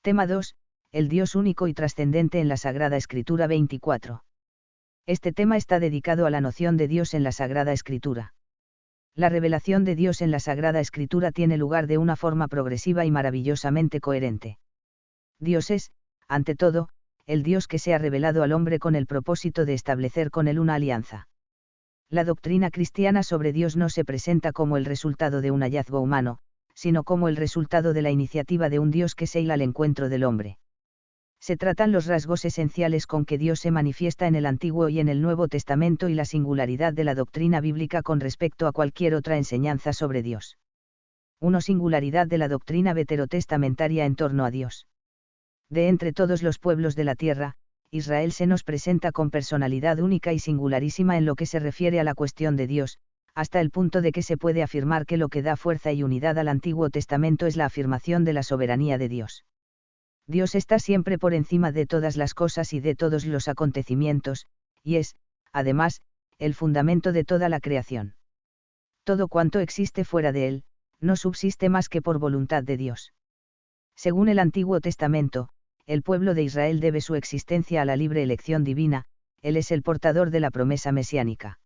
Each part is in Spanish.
Tema 2, el Dios único y trascendente en la Sagrada Escritura 24. Este tema está dedicado a la noción de Dios en la Sagrada Escritura. La revelación de Dios en la Sagrada Escritura tiene lugar de una forma progresiva y maravillosamente coherente. Dios es, ante todo, el Dios que se ha revelado al hombre con el propósito de establecer con él una alianza. La doctrina cristiana sobre Dios no se presenta como el resultado de un hallazgo humano, sino como el resultado de la iniciativa de un Dios que se hila al encuentro del hombre. Se tratan los rasgos esenciales con que Dios se manifiesta en el Antiguo y en el Nuevo Testamento y la singularidad de la doctrina bíblica con respecto a cualquier otra enseñanza sobre Dios. 1. Singularidad de la doctrina veterotestamentaria en torno a Dios. De entre todos los pueblos de la tierra, Israel se nos presenta con personalidad única y singularísima en lo que se refiere a la cuestión de Dios, hasta el punto de que se puede afirmar que lo que da fuerza y unidad al Antiguo Testamento es la afirmación de la soberanía de Dios. Dios está siempre por encima de todas las cosas y de todos los acontecimientos, y es, además, el fundamento de toda la creación. Todo cuanto existe fuera de él, no subsiste más que por voluntad de Dios. Según el Antiguo Testamento, el pueblo de Israel debe su existencia a la libre elección divina, él es el portador de la promesa mesiánica.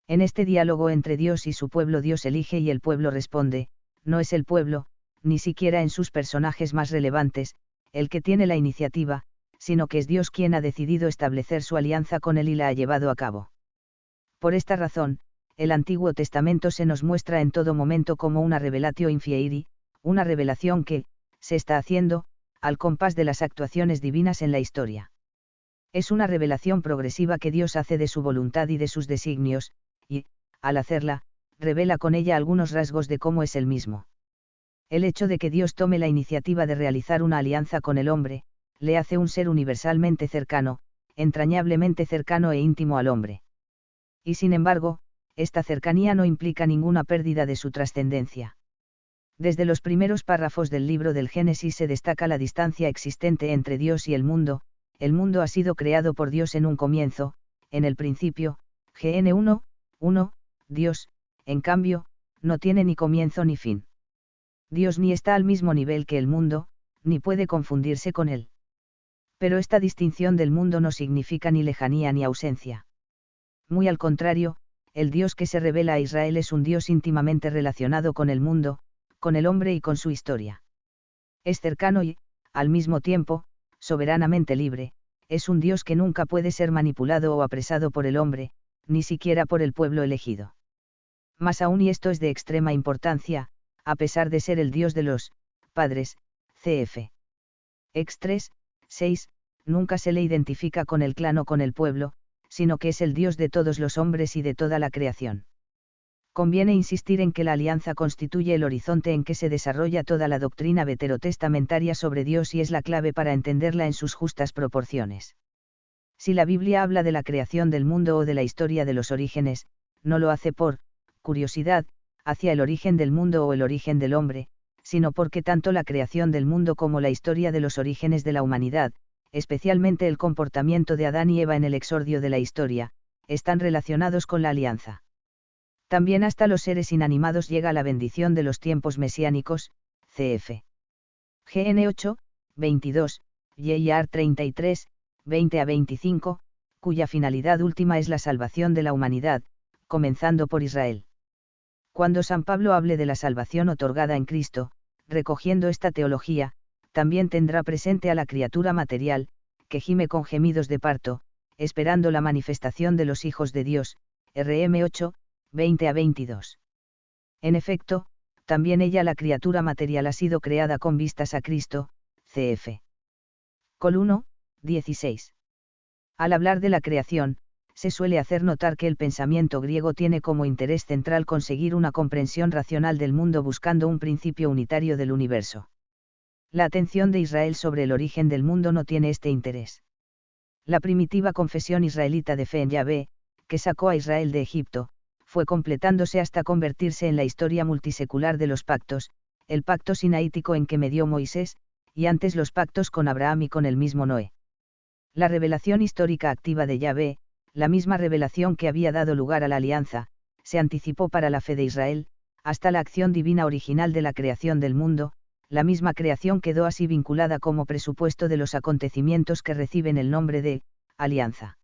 En este diálogo entre Dios y su pueblo Dios elige y el pueblo responde, no es el pueblo, ni siquiera en sus personajes más relevantes, el que tiene la iniciativa, sino que es Dios quien ha decidido establecer su alianza con él y la ha llevado a cabo. Por esta razón, el Antiguo Testamento se nos muestra en todo momento como una revelatio infieri, una revelación que, se está haciendo, al compás de las actuaciones divinas en la historia. Es una revelación progresiva que Dios hace de su voluntad y de sus designios, y, al hacerla, revela con ella algunos rasgos de cómo es él mismo. El hecho de que Dios tome la iniciativa de realizar una alianza con el hombre, le hace un ser universalmente cercano, entrañablemente cercano e íntimo al hombre. Y sin embargo, esta cercanía no implica ninguna pérdida de su trascendencia. Desde los primeros párrafos del libro del Génesis se destaca la distancia existente entre Dios y el mundo ha sido creado por Dios en un comienzo, en el principio, GN 1:1, Dios, en cambio, no tiene ni comienzo ni fin. Dios ni está al mismo nivel que el mundo, ni puede confundirse con él. Pero esta distinción del mundo no significa ni lejanía ni ausencia. Muy al contrario, el Dios que se revela a Israel es un Dios íntimamente relacionado con el mundo, con el hombre y con su historia. Es cercano y, al mismo tiempo, soberanamente libre, es un Dios que nunca puede ser manipulado o apresado por el hombre, ni siquiera por el pueblo elegido. Más aún, y esto es de extrema importancia, a pesar de ser el Dios de los padres, cf. Ex 3:6, nunca se le identifica con el clan o con el pueblo, sino que es el Dios de todos los hombres y de toda la creación. Conviene insistir en que la alianza constituye el horizonte en que se desarrolla toda la doctrina veterotestamentaria sobre Dios y es la clave para entenderla en sus justas proporciones. Si la Biblia habla de la creación del mundo o de la historia de los orígenes, no lo hace por curiosidad hacia el origen del mundo o el origen del hombre, sino porque tanto la creación del mundo como la historia de los orígenes de la humanidad, especialmente el comportamiento de Adán y Eva en el exordio de la historia, están relacionados con la alianza. También hasta los seres inanimados llega la bendición de los tiempos mesiánicos, cf. GN 8:22, JR 33, 20-25, cuya finalidad última es la salvación de la humanidad, comenzando por Israel. Cuando San Pablo hable de la salvación otorgada en Cristo, recogiendo esta teología, también tendrá presente a la criatura material, que gime con gemidos de parto, esperando la manifestación de los hijos de Dios, RM 8:20-22. En efecto, también ella, la criatura material, ha sido creada con vistas a Cristo, cf. Col 1:16. Al hablar de la creación, se suele hacer notar que el pensamiento griego tiene como interés central conseguir una comprensión racional del mundo buscando un principio unitario del universo. La atención de Israel sobre el origen del mundo no tiene este interés. La primitiva confesión israelita de fe en Yahvé, que sacó a Israel de Egipto, fue completándose hasta convertirse en la historia multisecular de los pactos, el pacto sinaítico en que medió Moisés, y antes los pactos con Abraham y con el mismo Noé. La revelación histórica activa de Yahvé, la misma revelación que había dado lugar a la alianza, se anticipó para la fe de Israel, hasta la acción divina original de la creación del mundo, la misma creación quedó así vinculada como presupuesto de los acontecimientos que reciben el nombre de alianza.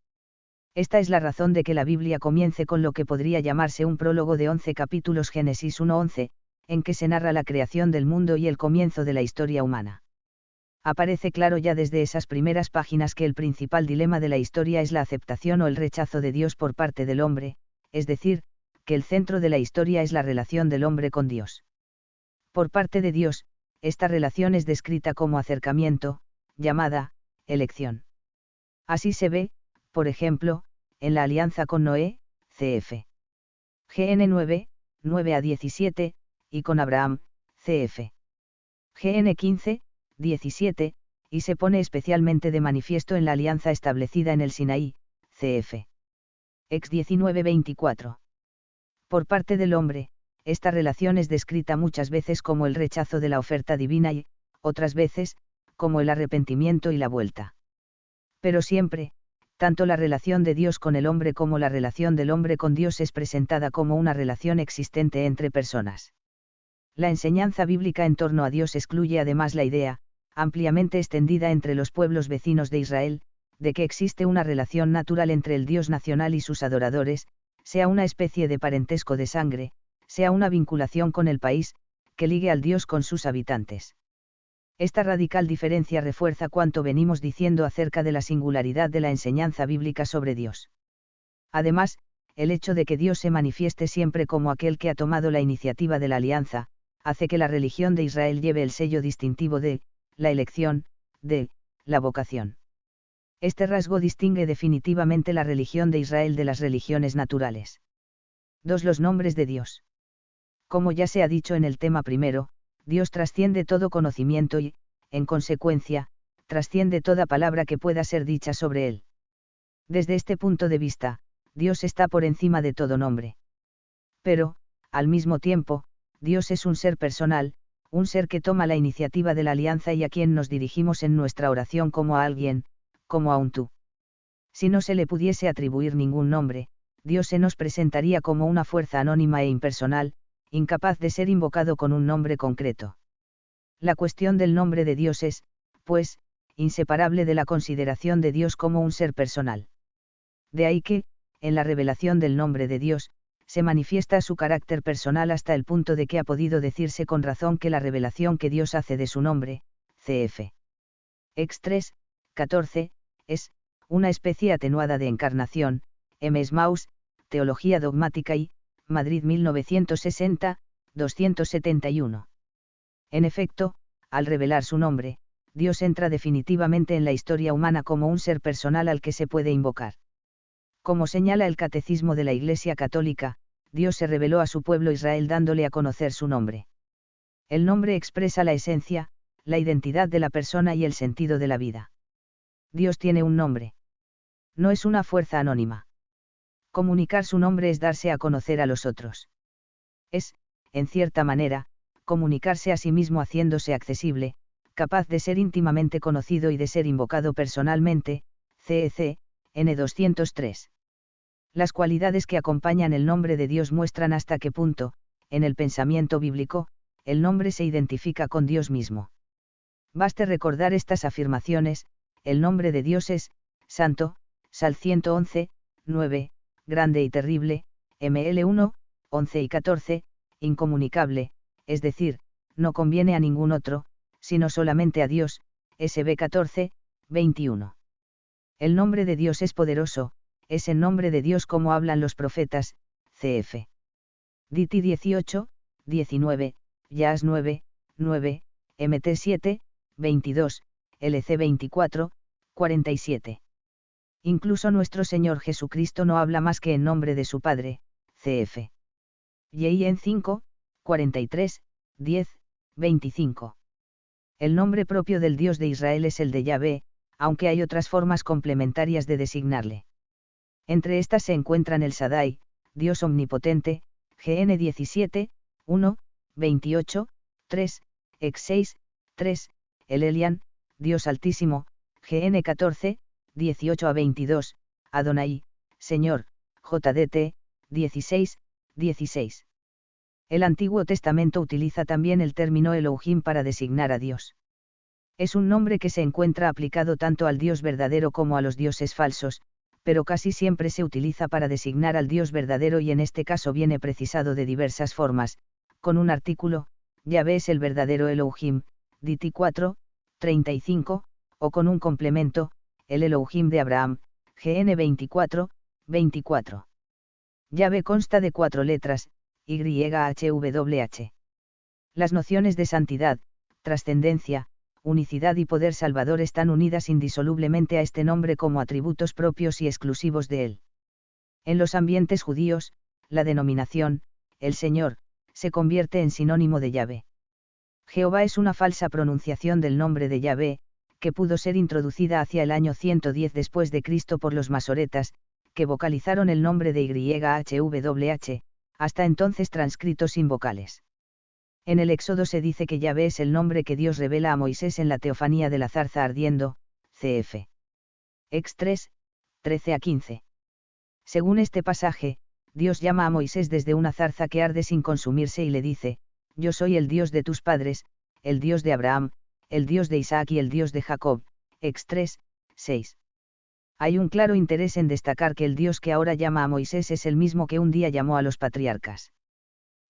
Esta es la razón de que la Biblia comience con lo que podría llamarse un prólogo de 11 capítulos, Génesis 1:11, en que se narra la creación del mundo y el comienzo de la historia humana. Aparece claro ya desde esas primeras páginas que el principal dilema de la historia es la aceptación o el rechazo de Dios por parte del hombre, es decir, que el centro de la historia es la relación del hombre con Dios. Por parte de Dios, esta relación es descrita como acercamiento, llamada elección. Así se ve, por ejemplo, en la alianza con Noé, cf. GN 9, 9-17, y con Abraham, cf. GN 15, 17, y se pone especialmente de manifiesto en la alianza establecida en el Sinaí, cf. Ex 19-24. Por parte del hombre, esta relación es descrita muchas veces como el rechazo de la oferta divina y, otras veces, como el arrepentimiento y la vuelta. Pero siempre, tanto la relación de Dios con el hombre como la relación del hombre con Dios es presentada como una relación existente entre personas. La enseñanza bíblica en torno a Dios excluye además la idea, ampliamente extendida entre los pueblos vecinos de Israel, de que existe una relación natural entre el Dios nacional y sus adoradores, sea una especie de parentesco de sangre, sea una vinculación con el país, que ligue al Dios con sus habitantes. Esta radical diferencia refuerza cuanto venimos diciendo acerca de la singularidad de la enseñanza bíblica sobre Dios. Además, el hecho de que Dios se manifieste siempre como aquel que ha tomado la iniciativa de la alianza, hace que la religión de Israel lleve el sello distintivo de la elección, de la vocación. Este rasgo distingue definitivamente la religión de Israel de las religiones naturales. 2. Los nombres de Dios. Como ya se ha dicho en el tema primero, Dios trasciende todo conocimiento y, en consecuencia, trasciende toda palabra que pueda ser dicha sobre él. Desde este punto de vista, Dios está por encima de todo nombre. Pero, al mismo tiempo, Dios es un ser personal, un ser que toma la iniciativa de la alianza y a quien nos dirigimos en nuestra oración como a alguien, como a un tú. Si no se le pudiese atribuir ningún nombre, Dios se nos presentaría como una fuerza anónima e impersonal, incapaz de ser invocado con un nombre concreto. La cuestión del nombre de Dios es, pues, inseparable de la consideración de Dios como un ser personal. De ahí que, en la revelación del nombre de Dios, se manifiesta su carácter personal hasta el punto de que ha podido decirse con razón que la revelación que Dios hace de su nombre, cf. Ex 3, 14, es una especie atenuada de encarnación, M. Smaus, Teología Dogmática y, Madrid 1960, 271. En efecto, al revelar su nombre, Dios entra definitivamente en la historia humana como un ser personal al que se puede invocar. Como señala el Catecismo de la Iglesia Católica, Dios se reveló a su pueblo Israel dándole a conocer su nombre. El nombre expresa la esencia, la identidad de la persona y el sentido de la vida. Dios tiene un nombre. No es una fuerza anónima. Comunicar su nombre es darse a conocer a los otros. Es, en cierta manera, comunicarse a sí mismo haciéndose accesible, capaz de ser íntimamente conocido y de ser invocado personalmente, CEC, N203. Las cualidades que acompañan el nombre de Dios muestran hasta qué punto, en el pensamiento bíblico, el nombre se identifica con Dios mismo. Baste recordar estas afirmaciones: el nombre de Dios es santo, Sal 111, 9, grande y terrible, ML 1, 11 y 14, incomunicable, es decir, no conviene a ningún otro, sino solamente a Dios, SB 14, 21. El nombre de Dios es poderoso, es el nombre de Dios como hablan los profetas, cf. DT 18, 19, Yas 9, 9, MT 7, 22, LC 24, 47. Incluso nuestro Señor Jesucristo no habla más que en nombre de su Padre, cf. YN 5, 43, 10, 25. El nombre propio del Dios de Israel es el de Yahvé, aunque hay otras formas complementarias de designarle. Entre estas se encuentran el Shaddai, Dios omnipotente, GN 17, 1, 28, 3, Ex 6, 3, el Elian, Dios altísimo, GN 14, 18-22, Adonai, Señor, JDT, 16, 16. El Antiguo Testamento utiliza también el término Elohim para designar a Dios. Es un nombre que se encuentra aplicado tanto al Dios verdadero como a los dioses falsos, pero casi siempre se utiliza para designar al Dios verdadero y en este caso viene precisado de diversas formas, con un artículo, Yahvé es el verdadero Elohim, Diti 4, 35, o con un complemento, el Elohim de Abraham, GN 24, 24. Yahvé consta de 4 letras, YHWH. Las nociones de santidad, trascendencia, unicidad y poder salvador están unidas indisolublemente a este nombre como atributos propios y exclusivos de él. En los ambientes judíos, la denominación, el Señor, se convierte en sinónimo de Yahvé. Jehová es una falsa pronunciación del nombre de Yahvé, que pudo ser introducida hacia el año 110 después de Cristo por los masoretas, que vocalizaron el nombre de YHWH, hasta entonces transcrito sin vocales. En el Éxodo se dice que Yahvé es el nombre que Dios revela a Moisés en la teofanía de la zarza ardiendo, cf. Ex 3, 13-15. Según este pasaje, Dios llama a Moisés desde una zarza que arde sin consumirse y le dice, yo soy el Dios de tus padres, el Dios de Abraham, el Dios de Isaac y el Dios de Jacob, Ex 3, 6. Hay un claro interés en destacar que el Dios que ahora llama a Moisés es el mismo que un día llamó a los patriarcas.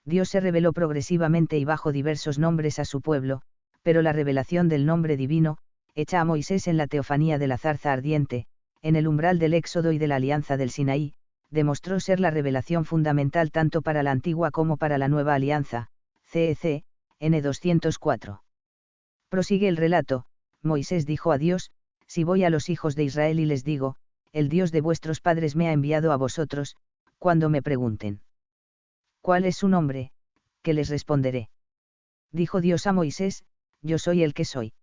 Dios se reveló progresivamente y bajo diversos nombres a su pueblo, pero la revelación del nombre divino, hecha a Moisés en la teofanía de la zarza ardiente, en el umbral del Éxodo y de la alianza del Sinaí, demostró ser la revelación fundamental tanto para la antigua como para la nueva alianza, CEC, N204. Prosigue el relato, Moisés dijo a Dios, si voy a los hijos de Israel y les digo, el Dios de vuestros padres me ha enviado a vosotros, cuando me pregunten, ¿cuál es su nombre?, ¿qué les responderé? Dijo Dios a Moisés, yo soy el que soy.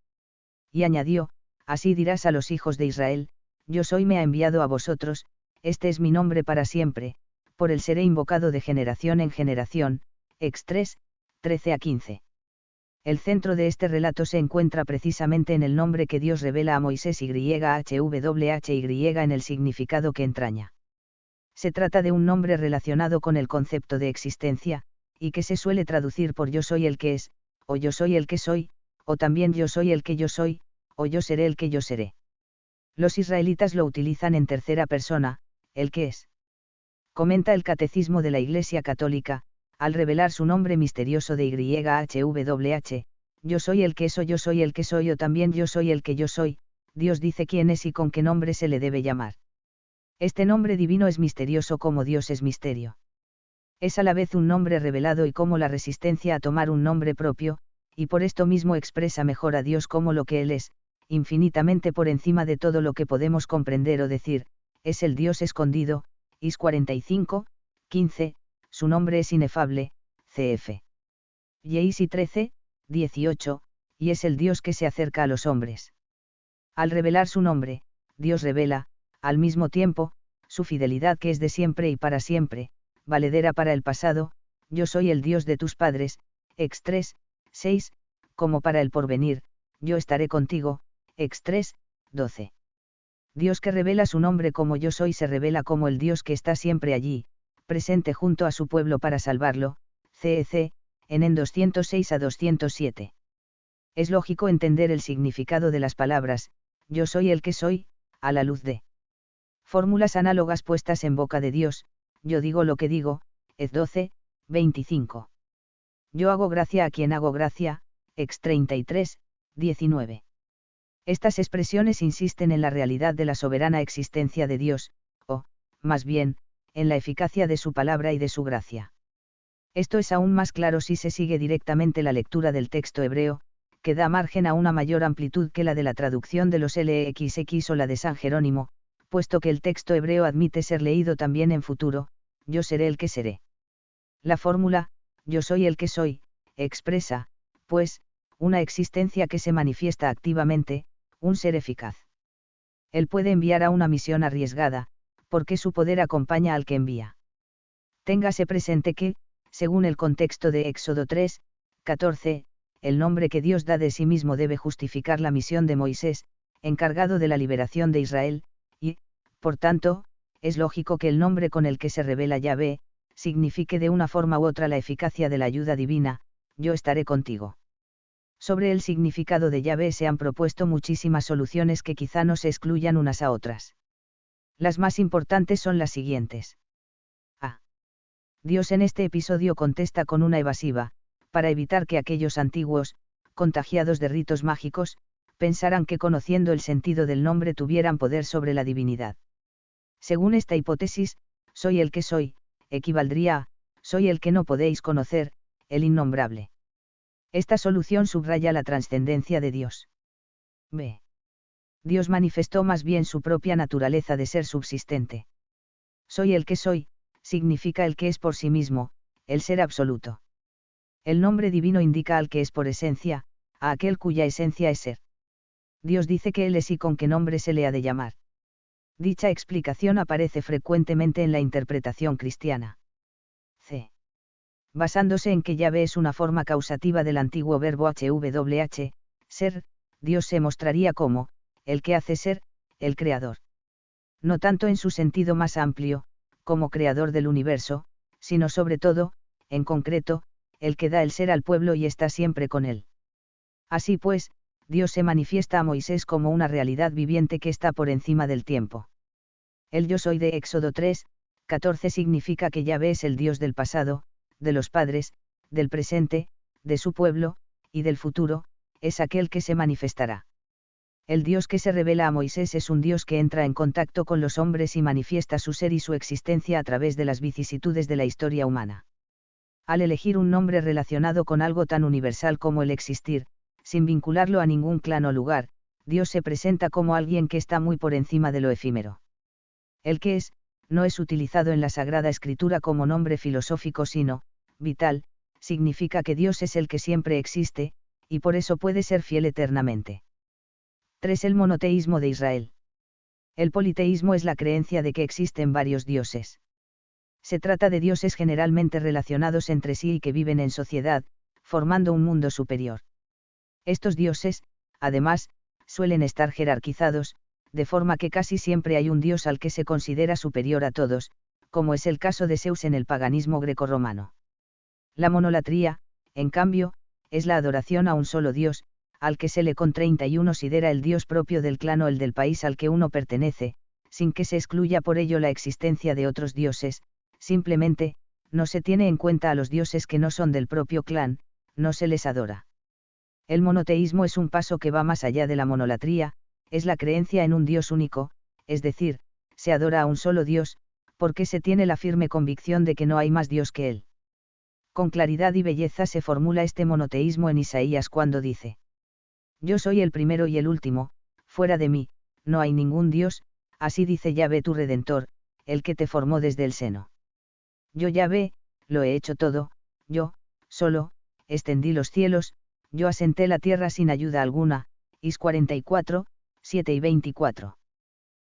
Y añadió, así dirás a los hijos de Israel, yo soy me ha enviado a vosotros, este es mi nombre para siempre, por él seré invocado de generación en generación, Ex 3, 13-15. El centro de este relato se encuentra precisamente en el nombre que Dios revela a Moisés YHWHY en el significado que entraña. Se trata de un nombre relacionado con el concepto de existencia, y que se suele traducir por yo soy el que es, o yo soy el que soy, o también yo soy el que yo soy, o yo seré el que yo seré. Los israelitas lo utilizan en tercera persona, el que es. Comenta el Catecismo de la Iglesia Católica, al revelar su nombre misterioso de YHWH, yo soy el que es o yo soy el que soy o también yo soy el que yo soy, Dios dice quién es y con qué nombre se le debe llamar. Este nombre divino es misterioso como Dios es misterio. Es a la vez un nombre revelado y como la resistencia a tomar un nombre propio, y por esto mismo expresa mejor a Dios como lo que Él es, infinitamente por encima de todo lo que podemos comprender o decir, es el Dios escondido, Is 45, 15, su nombre es inefable, cf. Yeisi 13, 18, y es el Dios que se acerca a los hombres. Al revelar su nombre, Dios revela, al mismo tiempo, su fidelidad que es de siempre y para siempre, valedera para el pasado, yo soy el Dios de tus padres, Ex 3, 6, como para el porvenir, yo estaré contigo, Ex 3, 12. Dios que revela su nombre como yo soy se revela como el Dios que está siempre allí, presente junto a su pueblo para salvarlo, CEC, en 206-207. Es lógico entender el significado de las palabras, yo soy el que soy, a la luz de fórmulas análogas puestas en boca de Dios, yo digo lo que digo, Ez 12, 25. Yo hago gracia a quien hago gracia, Ex 33, 19. Estas expresiones insisten en la realidad de la soberana existencia de Dios, o, más bien, en la eficacia de su palabra y de su gracia. Esto es aún más claro si se sigue directamente la lectura del texto hebreo, que da margen a una mayor amplitud que la de la traducción de los LXX o la de San Jerónimo, puesto que el texto hebreo admite ser leído también en futuro, yo seré el que seré. La fórmula, yo soy el que soy, expresa, pues, una existencia que se manifiesta activamente, un ser eficaz. Él puede enviar a una misión arriesgada, porque su poder acompaña al que envía. Téngase presente que, según el contexto de Éxodo 3, 14, el nombre que Dios da de sí mismo debe justificar la misión de Moisés, encargado de la liberación de Israel, y, por tanto, es lógico que el nombre con el que se revela Yahvé, signifique de una forma u otra la eficacia de la ayuda divina, yo estaré contigo. Sobre el significado de Yahvé se han propuesto muchísimas soluciones que quizá no se excluyan unas a otras. Las más importantes son las siguientes. A. Dios en este episodio contesta con una evasiva, para evitar que aquellos antiguos, contagiados de ritos mágicos, pensaran que conociendo el sentido del nombre tuvieran poder sobre la divinidad. Según esta hipótesis, soy el que soy, equivaldría a, soy el que no podéis conocer, el innombrable. Esta solución subraya la trascendencia de Dios. B. Dios manifestó más bien su propia naturaleza de ser subsistente. Soy el que soy, significa el que es por sí mismo, el ser absoluto. El nombre divino indica al que es por esencia, a aquel cuya esencia es ser. Dios dice que Él es y con qué nombre se le ha de llamar. Dicha explicación aparece frecuentemente en la interpretación cristiana. C. Basándose en que Yahvé es una forma causativa del antiguo verbo hwh, ser, Dios se mostraría como, el que hace ser, el creador. No tanto en su sentido más amplio, como creador del universo, sino sobre todo, en concreto, el que da el ser al pueblo y está siempre con él. Así pues, Dios se manifiesta a Moisés como una realidad viviente que está por encima del tiempo. El yo soy de Éxodo 3, 14 significa que Yahvé es el Dios del pasado, de los padres, del presente, de su pueblo, y del futuro, es aquel que se manifestará. El Dios que se revela a Moisés es un Dios que entra en contacto con los hombres y manifiesta su ser y su existencia a través de las vicisitudes de la historia humana. Al elegir un nombre relacionado con algo tan universal como el existir, sin vincularlo a ningún clan o lugar, Dios se presenta como alguien que está muy por encima de lo efímero. El que es, no es utilizado en la Sagrada Escritura como nombre filosófico sino, vital, significa que Dios es el que siempre existe, y por eso puede ser fiel eternamente. 3. El monoteísmo de Israel. El politeísmo es la creencia de que existen varios dioses. Se trata de dioses generalmente relacionados entre sí y que viven en sociedad, formando un mundo superior. Estos dioses, además, suelen estar jerarquizados, de forma que casi siempre hay un dios al que se considera superior a todos, como es el caso de Zeus en el paganismo grecorromano. La monolatría, en cambio, es la adoración a un solo dios, al que se le considera el dios propio del clan o el del país al que uno pertenece, sin que se excluya por ello la existencia de otros dioses, simplemente, no se tiene en cuenta a los dioses que no son del propio clan, no se les adora. El monoteísmo es un paso que va más allá de la monolatría, es la creencia en un Dios único, es decir, se adora a un solo Dios, porque se tiene la firme convicción de que no hay más Dios que Él. Con claridad y belleza se formula este monoteísmo en Isaías cuando dice: Yo soy el primero y el último, fuera de mí, no hay ningún Dios, así dice Yahvé tu Redentor, el que te formó desde el seno. Yo Yahvé, lo he hecho todo, yo, solo, extendí los cielos, yo asenté la tierra sin ayuda alguna, Is 44, 7 y 24.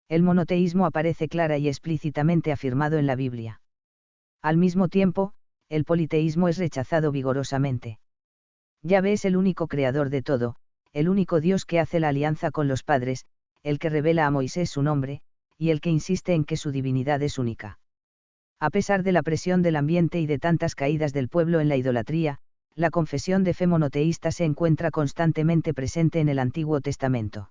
El monoteísmo aparece clara y explícitamente afirmado en la Biblia. Al mismo tiempo, el politeísmo es rechazado vigorosamente. Yahvé es el único creador de todo, el único Dios que hace la alianza con los padres, el que revela a Moisés su nombre, y el que insiste en que su divinidad es única. A pesar de la presión del ambiente y de tantas caídas del pueblo en la idolatría, la confesión de fe monoteísta se encuentra constantemente presente en el Antiguo Testamento.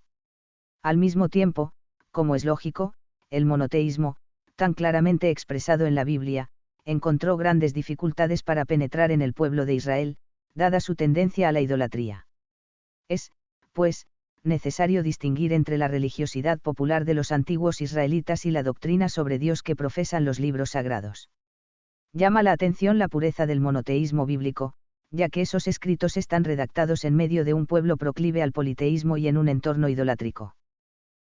Al mismo tiempo, como es lógico, el monoteísmo, tan claramente expresado en la Biblia, encontró grandes dificultades para penetrar en el pueblo de Israel, dada su tendencia a la idolatría. Es, pues, necesario distinguir entre la religiosidad popular de los antiguos israelitas y la doctrina sobre Dios que profesan los libros sagrados. Llama la atención la pureza del monoteísmo bíblico, ya que esos escritos están redactados en medio de un pueblo proclive al politeísmo y en un entorno idolátrico.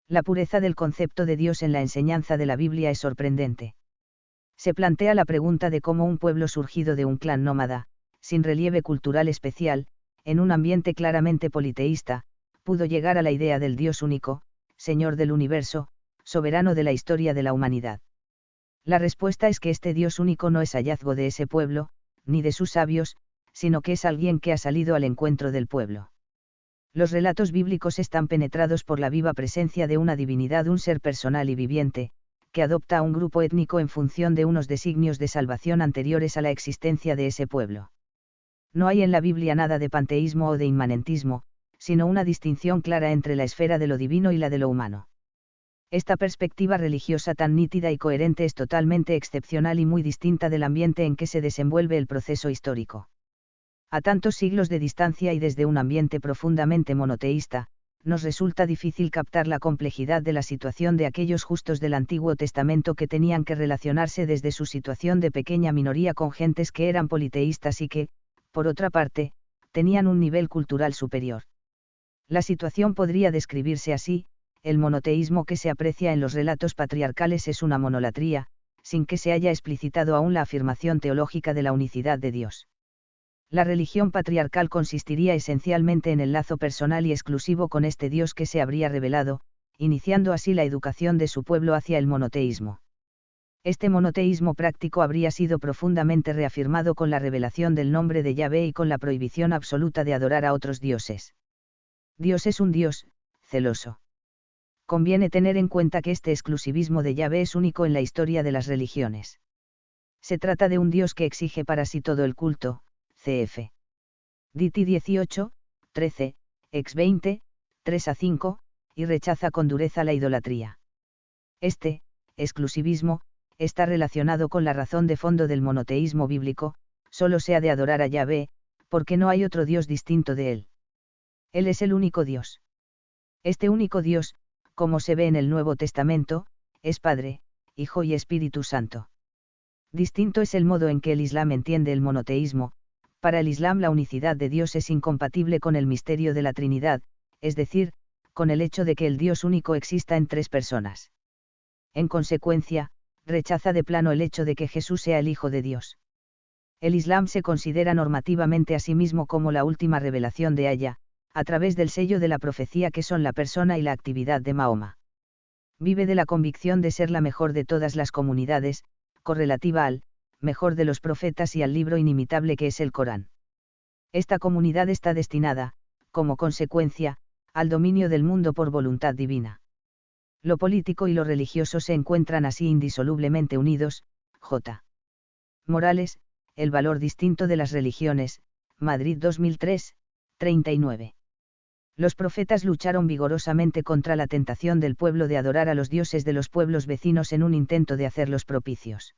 La pureza del concepto de Dios en la enseñanza de la Biblia es sorprendente. Se plantea la pregunta de cómo un pueblo surgido de un clan nómada, sin relieve cultural especial, en un ambiente claramente politeísta, pudo llegar a la idea del Dios único, Señor del universo, soberano de la historia de la humanidad. La respuesta es que este Dios único no es hallazgo de ese pueblo, ni de sus sabios, sino que es alguien que ha salido al encuentro del pueblo. Los relatos bíblicos están penetrados por la viva presencia de una divinidad, un ser personal y viviente, que adopta a un grupo étnico en función de unos designios de salvación anteriores a la existencia de ese pueblo. No hay en la Biblia nada de panteísmo o de inmanentismo, sino una distinción clara entre la esfera de lo divino y la de lo humano. Esta perspectiva religiosa tan nítida y coherente es totalmente excepcional y muy distinta del ambiente en que se desenvuelve el proceso histórico. A tantos siglos de distancia y desde un ambiente profundamente monoteísta, nos resulta difícil captar la complejidad de la situación de aquellos justos del Antiguo Testamento que tenían que relacionarse desde su situación de pequeña minoría con gentes que eran politeístas y que, por otra parte, tenían un nivel cultural superior. La situación podría describirse así: el monoteísmo que se aprecia en los relatos patriarcales es una monolatría, sin que se haya explicitado aún la afirmación teológica de la unicidad de Dios. La religión patriarcal consistiría esencialmente en el lazo personal y exclusivo con este Dios que se habría revelado, iniciando así la educación de su pueblo hacia el monoteísmo. Este monoteísmo práctico habría sido profundamente reafirmado con la revelación del nombre de Yahvé y con la prohibición absoluta de adorar a otros dioses. Dios es un Dios celoso. Conviene tener en cuenta que este exclusivismo de Yahvé es único en la historia de las religiones. Se trata de un Dios que exige para sí todo el culto, cf. Diti 18, 13, ex 20, 3-5, y rechaza con dureza la idolatría. Este exclusivismo está relacionado con la razón de fondo del monoteísmo bíblico: solo se ha de adorar a Yahvé, porque no hay otro Dios distinto de él. Él es el único Dios. Este único Dios, como se ve en el Nuevo Testamento, es Padre, Hijo y Espíritu Santo. Distinto es el modo en que el Islam entiende el monoteísmo. Para el Islam la unicidad de Dios es incompatible con el misterio de la Trinidad, es decir, con el hecho de que el Dios único exista en tres personas. En consecuencia, rechaza de plano el hecho de que Jesús sea el Hijo de Dios. El Islam se considera normativamente a sí mismo como la última revelación de Allah, a través del sello de la profecía que son la persona y la actividad de Mahoma. Vive de la convicción de ser la mejor de todas las comunidades, correlativa al mejor de los profetas y al libro inimitable que es el Corán. Esta comunidad está destinada, como consecuencia, al dominio del mundo por voluntad divina. Lo político y lo religioso se encuentran así indisolublemente unidos. J. Morales, El valor distinto de las religiones, Madrid 2003, 39. Los profetas lucharon vigorosamente contra la tentación del pueblo de adorar a los dioses de los pueblos vecinos en un intento de hacerlos propicios.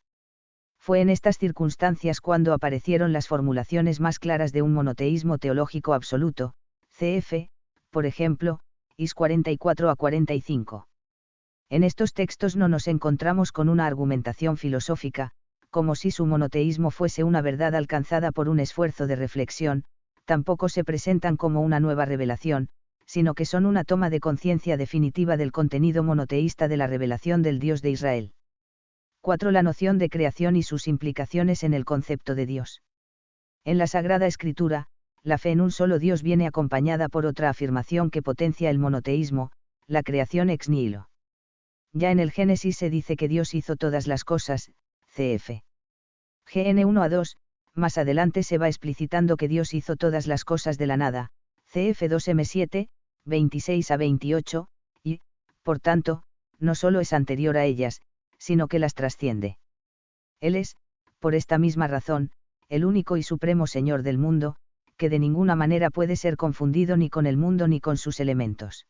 Fue en estas circunstancias cuando aparecieron las formulaciones más claras de un monoteísmo teológico absoluto, cf., por ejemplo, Is 44-45. En estos textos no nos encontramos con una argumentación filosófica, como si su monoteísmo fuese una verdad alcanzada por un esfuerzo de reflexión; tampoco se presentan como una nueva revelación, sino que son una toma de conciencia definitiva del contenido monoteísta de la revelación del Dios de Israel. 4. La noción de creación y sus implicaciones en el concepto de Dios. En la Sagrada Escritura, la fe en un solo Dios viene acompañada por otra afirmación que potencia el monoteísmo: la creación ex nihilo. Ya en el Génesis se dice que Dios hizo todas las cosas, cf. Gn 1-2, más adelante se va explicitando que Dios hizo todas las cosas de la nada, cf 2m7, 26-28, y, por tanto, no solo es anterior a ellas, sino que las trasciende. Él es, por esta misma razón, el único y supremo Señor del mundo, que de ninguna manera puede ser confundido ni con el mundo ni con sus elementos.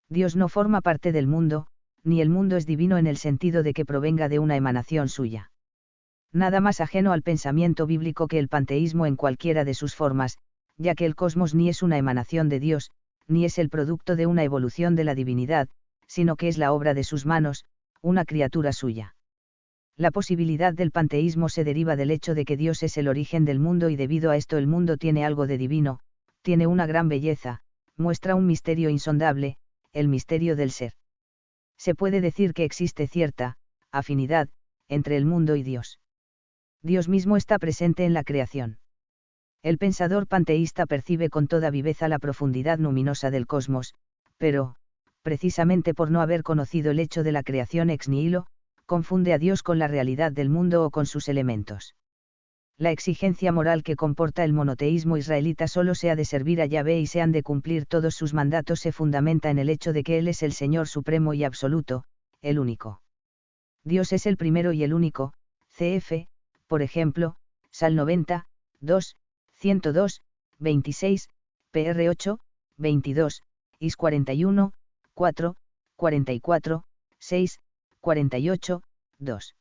Dios no forma parte del mundo, ni el mundo es divino en el sentido de que provenga de una emanación suya. Nada más ajeno al pensamiento bíblico que el panteísmo en cualquiera de sus formas, ya que el cosmos ni es una emanación de Dios, ni es el producto de una evolución de la divinidad, sino que es la obra de sus manos, una criatura suya. La posibilidad del panteísmo se deriva del hecho de que Dios es el origen del mundo y debido a esto el mundo tiene algo de divino, tiene una gran belleza, muestra un misterio insondable, el misterio del ser. Se puede decir que existe cierta afinidad entre el mundo y Dios. Dios mismo está presente en la creación. El pensador panteísta percibe con toda viveza la profundidad luminosa del cosmos, pero, precisamente por no haber conocido el hecho de la creación ex nihilo, confunde a Dios con la realidad del mundo o con sus elementos. La exigencia moral que comporta el monoteísmo israelita solo se ha de servir a Yahvé y se han de cumplir todos sus mandatos se fundamenta en el hecho de que Él es el Señor supremo y absoluto, el único. Dios es el primero y el único, cf., por ejemplo, Sal 90, 2, 102, 26, pr 8, 22, is 41, 4, 44, 6, 48, 2.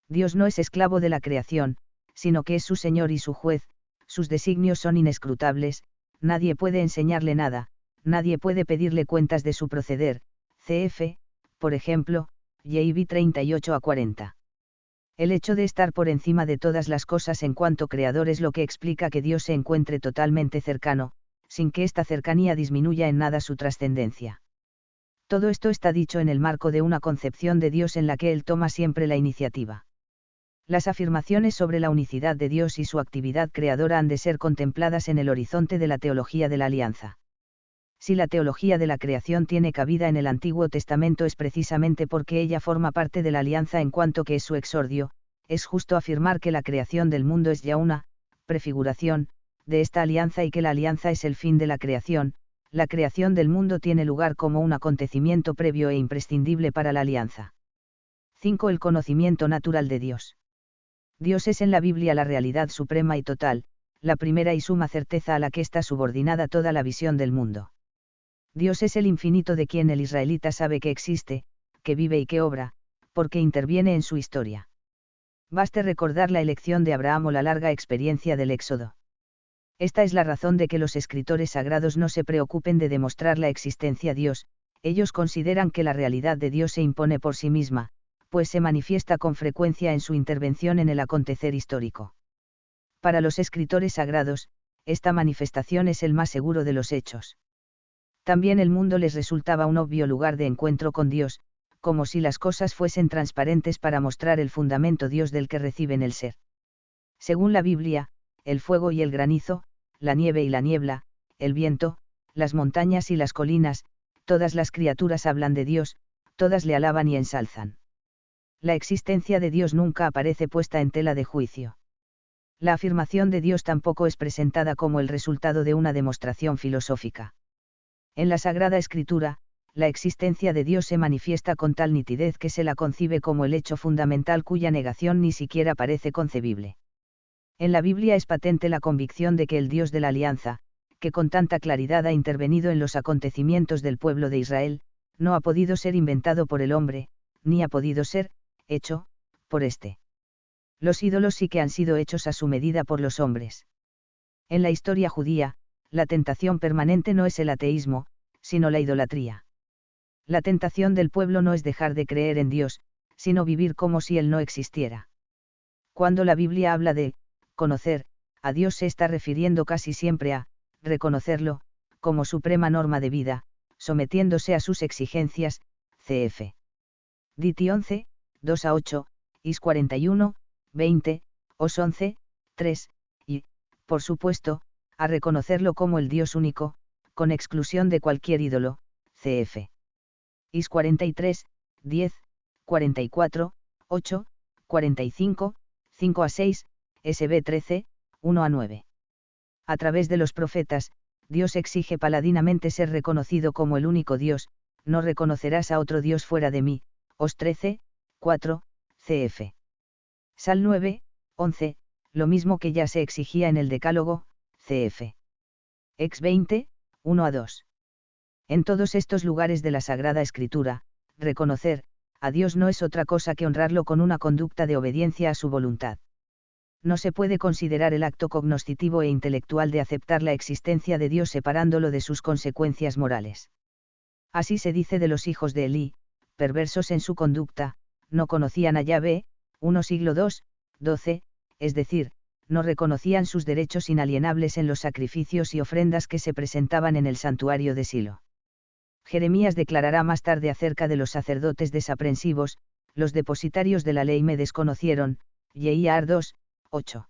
Dios no es esclavo de la creación, sino que es su Señor y su juez, sus designios son inescrutables, nadie puede enseñarle nada, nadie puede pedirle cuentas de su proceder, cf., por ejemplo, JB 38 a 40. El hecho de estar por encima de todas las cosas en cuanto creador es lo que explica que Dios se encuentre totalmente cercano, sin que esta cercanía disminuya en nada su trascendencia. Todo esto está dicho en el marco de una concepción de Dios en la que Él toma siempre la iniciativa. Las afirmaciones sobre la unicidad de Dios y su actividad creadora han de ser contempladas en el horizonte de la teología de la alianza. Si la teología de la creación tiene cabida en el Antiguo Testamento es precisamente porque ella forma parte de la alianza en cuanto que es su exordio, es justo afirmar que la creación del mundo es ya una prefiguración de esta alianza y que la alianza es el fin de la creación del mundo tiene lugar como un acontecimiento previo e imprescindible para la alianza. 5. El conocimiento natural de Dios. Dios es en la Biblia la realidad suprema y total, la primera y suma certeza a la que está subordinada toda la visión del mundo. Dios es el infinito de quien el israelita sabe que existe, que vive y que obra, porque interviene en su historia. Baste recordar la elección de Abraham o la larga experiencia del Éxodo. Esta es la razón de que los escritores sagrados no se preocupen de demostrar la existencia de Dios, ellos consideran que la realidad de Dios se impone por sí misma, pues se manifiesta con frecuencia en su intervención en el acontecer histórico. Para los escritores sagrados, esta manifestación es el más seguro de los hechos. También el mundo les resultaba un obvio lugar de encuentro con Dios, como si las cosas fuesen transparentes para mostrar el fundamento Dios del que reciben el ser. Según la Biblia, el fuego y el granizo, la nieve y la niebla, el viento, las montañas y las colinas, todas las criaturas hablan de Dios, todas le alaban y ensalzan. La existencia de Dios nunca aparece puesta en tela de juicio. La afirmación de Dios tampoco es presentada como el resultado de una demostración filosófica. En la Sagrada Escritura, la existencia de Dios se manifiesta con tal nitidez que se la concibe como el hecho fundamental cuya negación ni siquiera parece concebible. En la Biblia es patente la convicción de que el Dios de la Alianza, que con tanta claridad ha intervenido en los acontecimientos del pueblo de Israel, no ha podido ser inventado por el hombre, ni ha podido ser hecho por éste. Los ídolos sí que han sido hechos a su medida por los hombres. En la historia judía, la tentación permanente no es el ateísmo, sino la idolatría. La tentación del pueblo no es dejar de creer en Dios, sino vivir como si Él no existiera. Cuando la Biblia habla de conocer a Dios se está refiriendo casi siempre a reconocerlo, como suprema norma de vida, sometiéndose a sus exigencias, cf. Diti 11, 2 a 8, Is 41, 20, Os 11, 3, y, por supuesto, a reconocerlo como el Dios único, con exclusión de cualquier ídolo, cf. Is 43, 10, 44, 8, 45, 5 a 6, SB 13, 1 a 9. A través de los profetas, Dios exige paladinamente ser reconocido como el único Dios, no reconocerás a otro Dios fuera de mí, Os 13, 4, cf. Sal 9, 11, lo mismo que ya se exigía en el Decálogo, cf. Ex 20, 1 a 2. En todos estos lugares de la Sagrada Escritura, reconocer a Dios no es otra cosa que honrarlo con una conducta de obediencia a su voluntad. No se puede considerar el acto cognoscitivo e intelectual de aceptar la existencia de Dios separándolo de sus consecuencias morales. Así se dice de los hijos de Elí, perversos en su conducta, no conocían a Yahvé, 1 siglo II, 12, es decir, no reconocían sus derechos inalienables en los sacrificios y ofrendas que se presentaban en el santuario de Silo. Jeremías declarará más tarde acerca de los sacerdotes desaprensivos, los depositarios de la ley me desconocieron, Yehíar 2, 8.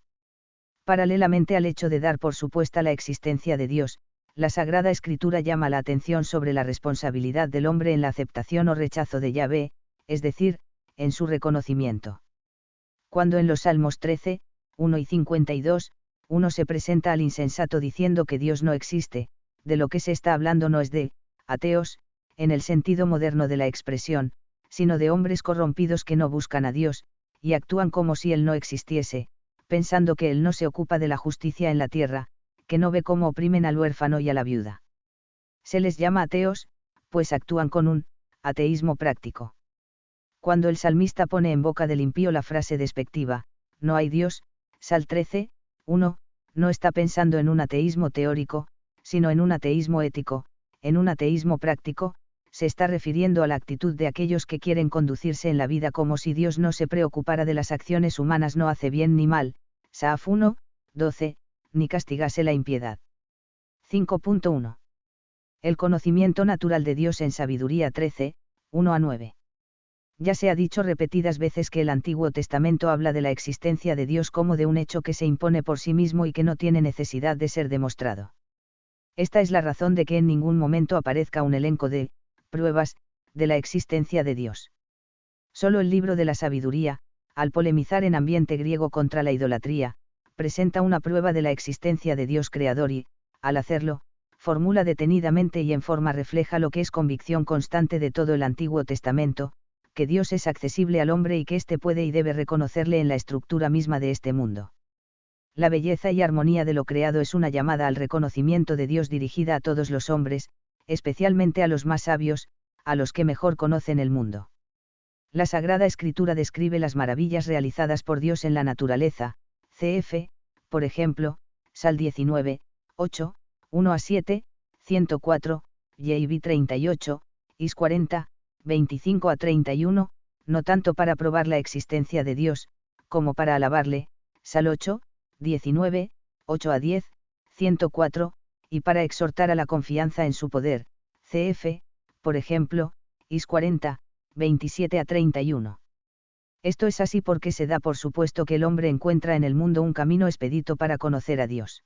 Paralelamente al hecho de dar por supuesta la existencia de Dios, la Sagrada Escritura llama la atención sobre la responsabilidad del hombre en la aceptación o rechazo de Yahvé, es decir, en su reconocimiento. Cuando en los Salmos 13, 1 y 52, uno se presenta al insensato diciendo que Dios no existe, de lo que se está hablando no es de ateos, en el sentido moderno de la expresión, sino de hombres corrompidos que no buscan a Dios, y actúan como si Él no existiese, pensando que Él no se ocupa de la justicia en la tierra, que no ve cómo oprimen al huérfano y a la viuda. Se les llama ateos, pues actúan con un ateísmo práctico. Cuando el salmista pone en boca del impío la frase despectiva, no hay Dios, Sal 13, 1, no está pensando en un ateísmo teórico, sino en un ateísmo ético, en un ateísmo práctico, se está refiriendo a la actitud de aquellos que quieren conducirse en la vida como si Dios no se preocupara de las acciones humanas, no hace bien ni mal, Saaf 1, 12, ni castigase la impiedad. 5.1. El conocimiento natural de Dios en Sabiduría 13, 1 a 9. Ya se ha dicho repetidas veces que el Antiguo Testamento habla de la existencia de Dios como de un hecho que se impone por sí mismo y que no tiene necesidad de ser demostrado. Esta es la razón de que en ningún momento aparezca un elenco de pruebas de la existencia de Dios. Solo el libro de la Sabiduría, al polemizar en ambiente griego contra la idolatría, presenta una prueba de la existencia de Dios creador y, al hacerlo, formula detenidamente y en forma refleja lo que es convicción constante de todo el Antiguo Testamento, que Dios es accesible al hombre y que éste puede y debe reconocerle en la estructura misma de este mundo. La belleza y armonía de lo creado es una llamada al reconocimiento de Dios dirigida a todos los hombres, especialmente a los más sabios, a los que mejor conocen el mundo. La Sagrada Escritura describe las maravillas realizadas por Dios en la naturaleza, cf., por ejemplo, Sal 19, 8, 1 a 7, 104, JB 38, Is 40, 25 a 31, no tanto para probar la existencia de Dios, como para alabarle, Sal 8, 19, 8 a 10, 104, y para exhortar a la confianza en su poder, cf., por ejemplo, Is 40, 27 a 31. Esto es así porque se da por supuesto que el hombre encuentra en el mundo un camino expedito para conocer a Dios.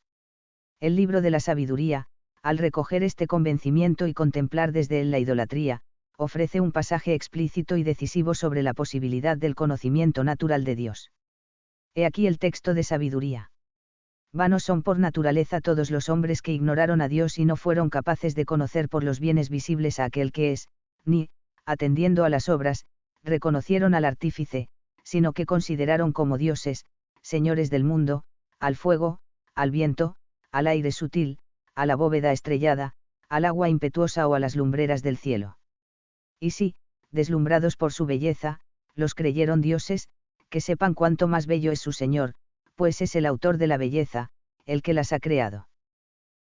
El libro de la Sabiduría, al recoger este convencimiento y contemplar desde él la idolatría, ofrece un pasaje explícito y decisivo sobre la posibilidad del conocimiento natural de Dios. He aquí el texto de Sabiduría. Vanos son por naturaleza todos los hombres que ignoraron a Dios y no fueron capaces de conocer por los bienes visibles a aquel que es, ni, atendiendo a las obras, reconocieron al artífice, sino que consideraron como dioses, señores del mundo, al fuego, al viento, al aire sutil, a la bóveda estrellada, al agua impetuosa o a las lumbreras del cielo. Y si, deslumbrados por su belleza, los creyeron dioses, que sepan cuánto más bello es su Señor, pues es el autor de la belleza, el que las ha creado.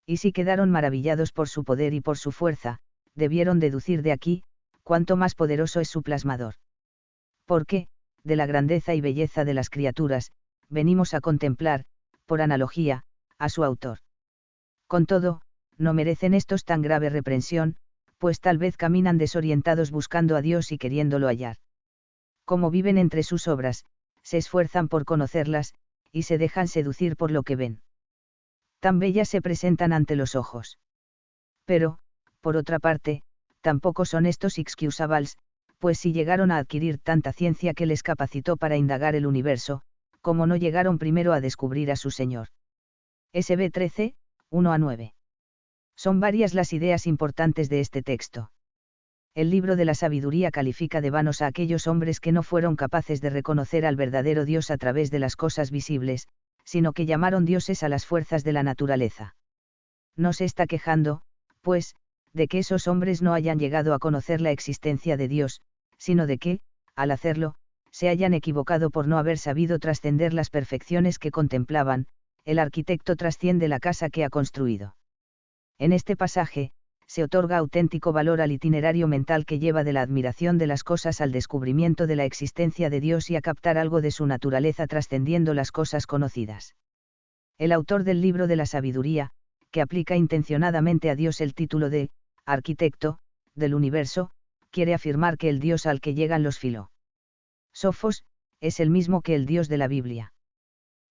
Y si quedaron maravillados por su poder y por su fuerza, debieron deducir de aquí, cuánto más poderoso es su plasmador. Porque, de la grandeza y belleza de las criaturas, venimos a contemplar, por analogía, a su autor. Con todo, no merecen estos tan grave reprensión, pues tal vez caminan desorientados buscando a Dios y queriéndolo hallar. Como viven entre sus obras, se esfuerzan por conocerlas, y se dejan seducir por lo que ven. Tan bellas se presentan ante los ojos. Pero, por otra parte, tampoco son estos excusables, pues si llegaron a adquirir tanta ciencia que les capacitó para indagar el universo, como no llegaron primero a descubrir a su Señor. SB 13, 1 a 9. Son varias las ideas importantes de este texto. El libro de la Sabiduría califica de vanos a aquellos hombres que no fueron capaces de reconocer al verdadero Dios a través de las cosas visibles, sino que llamaron dioses a las fuerzas de la naturaleza. No se está quejando, pues, de que esos hombres no hayan llegado a conocer la existencia de Dios, sino de que, al hacerlo, se hayan equivocado por no haber sabido trascender las perfecciones que contemplaban. El arquitecto trasciende la casa que ha construido. En este pasaje, se otorga auténtico valor al itinerario mental que lleva de la admiración de las cosas al descubrimiento de la existencia de Dios y a captar algo de su naturaleza trascendiendo las cosas conocidas. El autor del libro de la Sabiduría, que aplica intencionadamente a Dios el título de arquitecto del universo, quiere afirmar que el Dios al que llegan los filósofos es el mismo que el Dios de la Biblia.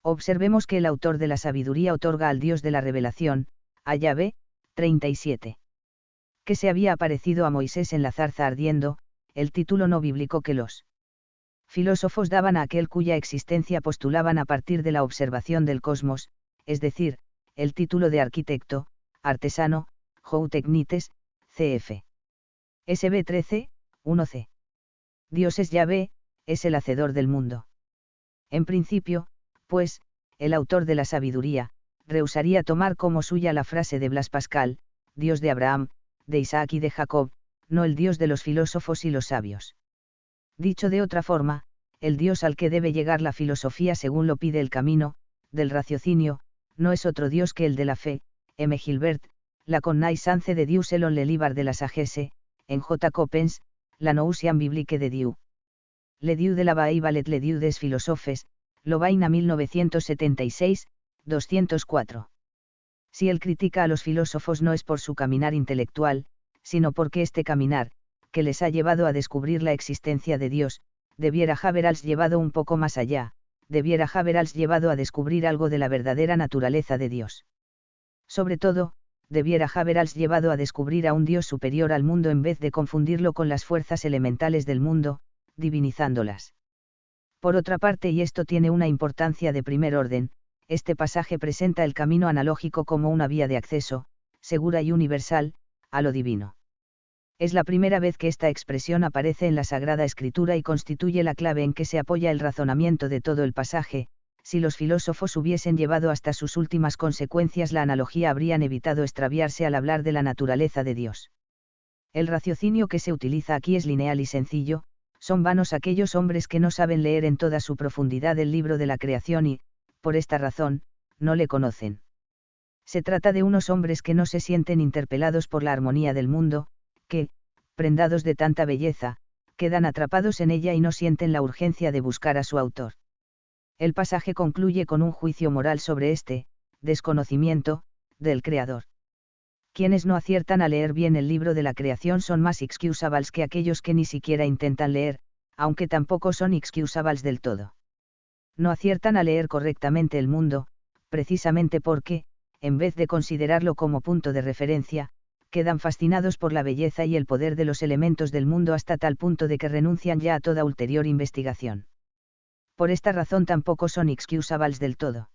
Observemos que el autor de la Sabiduría otorga al Dios de la revelación, a Yahvé, 37. Que se había aparecido a Moisés en la zarza ardiendo, el título no bíblico que los filósofos daban a aquel cuya existencia postulaban a partir de la observación del cosmos, es decir, el título de arquitecto, artesano, Joutecnites, cf. SB 13, 1c. Dios es Yahvé, es el hacedor del mundo. En principio, pues, el autor de la sabiduría, rehusaría tomar como suya la frase de Blas Pascal, Dios de Abraham, de Isaac y de Jacob, no el Dios de los filósofos y los sabios. Dicho de otra forma, el Dios al que debe llegar la filosofía según lo pide el camino, del raciocinio, no es otro Dios que el de la fe. M. Gilbert, la connaissance de Dieu selon le livre de la sagesse, en J. Coppens, la nousian biblique de Dieu. Le Dieu de la Bible et le Dieu des philosophes, Lovaina 1976, 204. Si él critica a los filósofos no es por su caminar intelectual, sino porque este caminar, que les ha llevado a descubrir la existencia de Dios, debiera haberlos llevado un poco más allá, debiera haberlos llevado a descubrir algo de la verdadera naturaleza de Dios. Sobre todo, debiera haberlos llevado a descubrir a un Dios superior al mundo en vez de confundirlo con las fuerzas elementales del mundo, divinizándolas. Por otra parte, y esto tiene una importancia de primer orden, este pasaje presenta el camino analógico como una vía de acceso, segura y universal, a lo divino. Es la primera vez que esta expresión aparece en la Sagrada Escritura y constituye la clave en que se apoya el razonamiento de todo el pasaje. Si los filósofos hubiesen llevado hasta sus últimas consecuencias la analogía, habrían evitado extraviarse al hablar de la naturaleza de Dios. El raciocinio que se utiliza aquí es lineal y sencillo. Son vanos aquellos hombres que no saben leer en toda su profundidad el libro de la creación y, por esta razón, no le conocen. Se trata de unos hombres que no se sienten interpelados por la armonía del mundo, que, prendados de tanta belleza, quedan atrapados en ella y no sienten la urgencia de buscar a su autor. El pasaje concluye con un juicio moral sobre este desconocimiento del Creador. Quienes no aciertan a leer bien el libro de la creación son más excusables que aquellos que ni siquiera intentan leer, aunque tampoco son excusables del todo. No aciertan a leer correctamente el mundo, precisamente porque, en vez de considerarlo como punto de referencia, quedan fascinados por la belleza y el poder de los elementos del mundo hasta tal punto de que renuncian ya a toda ulterior investigación. Por esta razón tampoco son excusables del todo.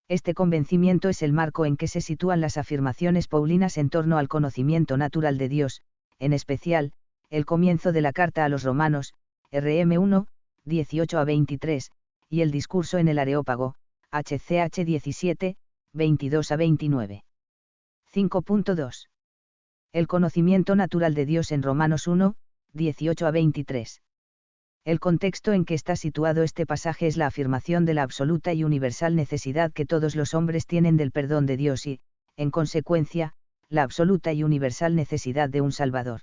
Este convencimiento es el marco en que se sitúan las afirmaciones paulinas en torno al conocimiento natural de Dios, en especial, el comienzo de la carta a los Romanos, RM 1, 18-23, y el discurso en el Areópago, HCH 17, 22-29. 5.2. El conocimiento natural de Dios en Romanos 1, 18-23. El contexto en que está situado este pasaje es la afirmación de la absoluta y universal necesidad que todos los hombres tienen del perdón de Dios y, en consecuencia, la absoluta y universal necesidad de un Salvador.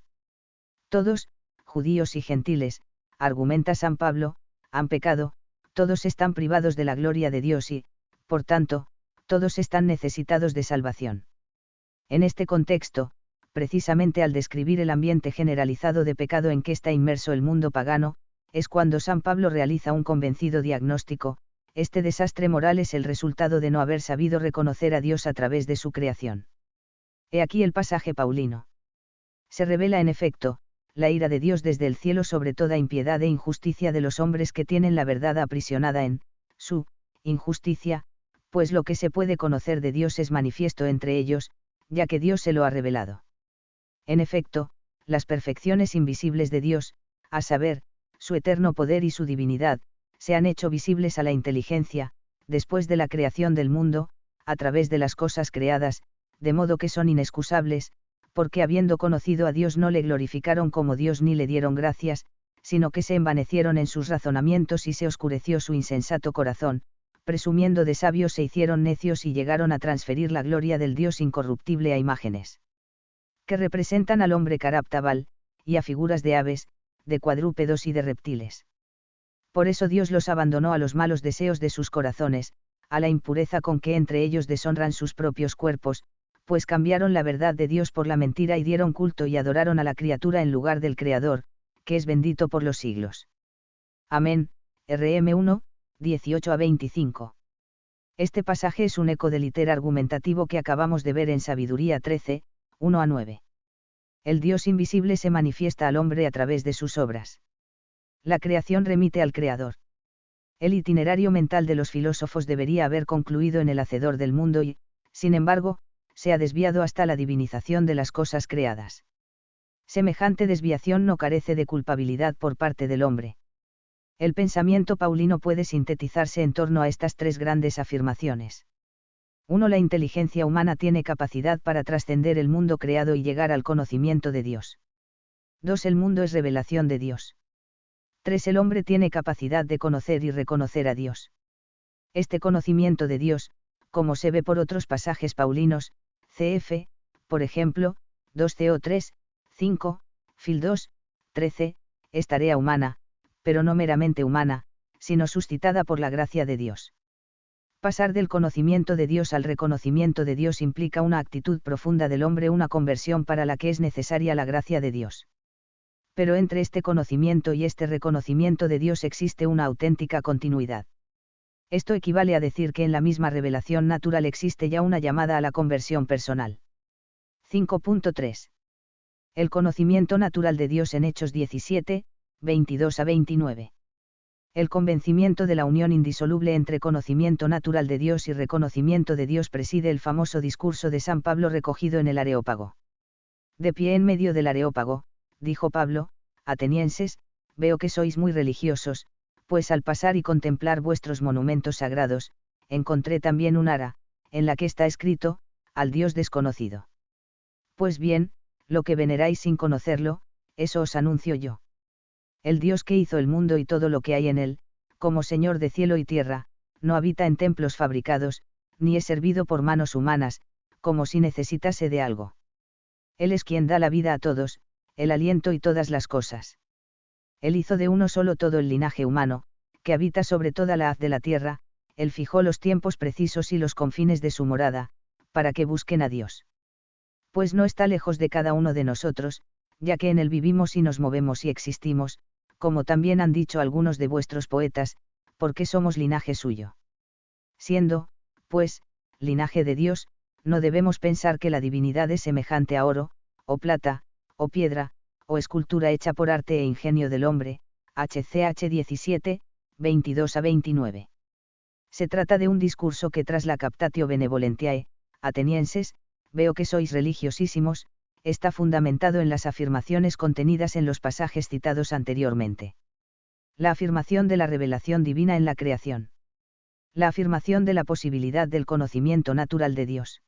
Todos, judíos y gentiles, argumenta San Pablo, han pecado, todos están privados de la gloria de Dios y, por tanto, todos están necesitados de salvación. En este contexto, precisamente al describir el ambiente generalizado de pecado en que está inmerso el mundo pagano, es cuando San Pablo realiza un convencido diagnóstico: este desastre moral es el resultado de no haber sabido reconocer a Dios a través de su creación. He aquí el pasaje paulino. Se revela en efecto, la ira de Dios desde el cielo sobre toda impiedad e injusticia de los hombres que tienen la verdad aprisionada en su injusticia, pues lo que se puede conocer de Dios es manifiesto entre ellos, ya que Dios se lo ha revelado. En efecto, las perfecciones invisibles de Dios, a saber, su eterno poder y su divinidad, se han hecho visibles a la inteligencia, después de la creación del mundo, a través de las cosas creadas, de modo que son inexcusables, porque habiendo conocido a Dios no le glorificaron como Dios ni le dieron gracias, sino que se envanecieron en sus razonamientos y se oscureció su insensato corazón, presumiendo de sabios se hicieron necios y llegaron a transferir la gloria del Dios incorruptible a imágenes que representan al hombre caraptabal, y a figuras de aves, de cuadrúpedos y de reptiles. Por eso Dios los abandonó a los malos deseos de sus corazones, a la impureza con que entre ellos deshonran sus propios cuerpos, pues cambiaron la verdad de Dios por la mentira y dieron culto y adoraron a la criatura en lugar del Creador, que es bendito por los siglos. Amén. RM 1, 18-25. Este pasaje es un eco del íter argumentativo que acabamos de ver en Sabiduría 13, 1-9. El Dios invisible se manifiesta al hombre a través de sus obras. La creación remite al Creador. El itinerario mental de los filósofos debería haber concluido en el Hacedor del mundo y, sin embargo, se ha desviado hasta la divinización de las cosas creadas. Semejante desviación no carece de culpabilidad por parte del hombre. El pensamiento paulino puede sintetizarse en torno a estas tres grandes afirmaciones. 1. La inteligencia humana tiene capacidad para trascender el mundo creado y llegar al conocimiento de Dios. 2. El mundo es revelación de Dios. 3. El hombre tiene capacidad de conocer y reconocer a Dios. Este conocimiento de Dios, como se ve por otros pasajes paulinos, cf., por ejemplo, 2 Co 3, 5, Fil 2, 13, es tarea humana, pero no meramente humana, sino suscitada por la gracia de Dios. Pasar del conocimiento de Dios al reconocimiento de Dios implica una actitud profunda del hombre, una conversión para la que es necesaria la gracia de Dios. Pero entre este conocimiento y este reconocimiento de Dios existe una auténtica continuidad. Esto equivale a decir que en la misma revelación natural existe ya una llamada a la conversión personal. 5.3. El conocimiento natural de Dios en Hechos 17, 22 a 29. El convencimiento de la unión indisoluble entre conocimiento natural de Dios y reconocimiento de Dios preside el famoso discurso de San Pablo recogido en el Areópago. De pie en medio del Areópago, dijo Pablo: Atenienses, veo que sois muy religiosos, pues al pasar y contemplar vuestros monumentos sagrados, encontré también un ara, en la que está escrito, al Dios desconocido. Pues bien, lo que veneráis sin conocerlo, eso os anuncio yo. El Dios que hizo el mundo y todo lo que hay en él, como Señor de cielo y tierra, no habita en templos fabricados, ni es servido por manos humanas, como si necesitase de algo. Él es quien da la vida a todos, el aliento y todas las cosas. Él hizo de uno solo todo el linaje humano, que habita sobre toda la haz de la tierra, él fijó los tiempos precisos y los confines de su morada, para que busquen a Dios. Pues no está lejos de cada uno de nosotros, ya que en él vivimos y nos movemos y existimos, como también han dicho algunos de vuestros poetas, porque somos linaje suyo. Siendo, pues, linaje de Dios, no debemos pensar que la divinidad es semejante a oro, o plata, o piedra, o escultura hecha por arte e ingenio del hombre, HCH 17, 22 a 29. Se trata de un discurso que tras la Captatio Benevolentiae, atenienses, veo que sois religiosísimos, está fundamentado en las afirmaciones contenidas en los pasajes citados anteriormente. La afirmación de la revelación divina en la creación. La afirmación de la posibilidad del conocimiento natural de Dios.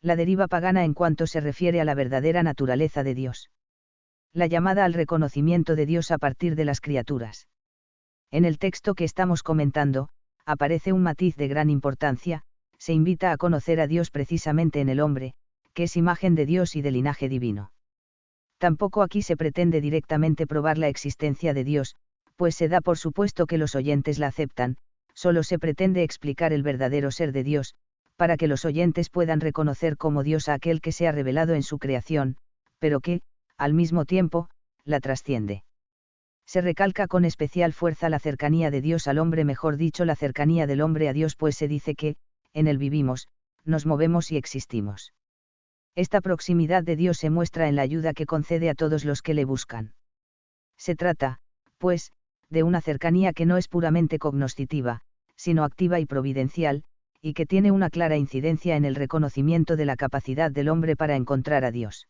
La deriva pagana en cuanto se refiere a la verdadera naturaleza de Dios. La llamada al reconocimiento de Dios a partir de las criaturas. En el texto que estamos comentando, aparece un matiz de gran importancia: se invita a conocer a Dios precisamente en el hombre, que es imagen de Dios y de linaje divino. Tampoco aquí se pretende directamente probar la existencia de Dios, pues se da por supuesto que los oyentes la aceptan, solo se pretende explicar el verdadero ser de Dios, para que los oyentes puedan reconocer como Dios a aquel que se ha revelado en su creación, pero que, al mismo tiempo, la trasciende. Se recalca con especial fuerza la cercanía de Dios al hombre, mejor dicho, la cercanía del hombre a Dios, pues se dice que, en él vivimos, nos movemos y existimos. Esta proximidad de Dios se muestra en la ayuda que concede a todos los que le buscan. Se trata, pues, de una cercanía que no es puramente cognoscitiva, sino activa y providencial, y que tiene una clara incidencia en el reconocimiento de la capacidad del hombre para encontrar a Dios.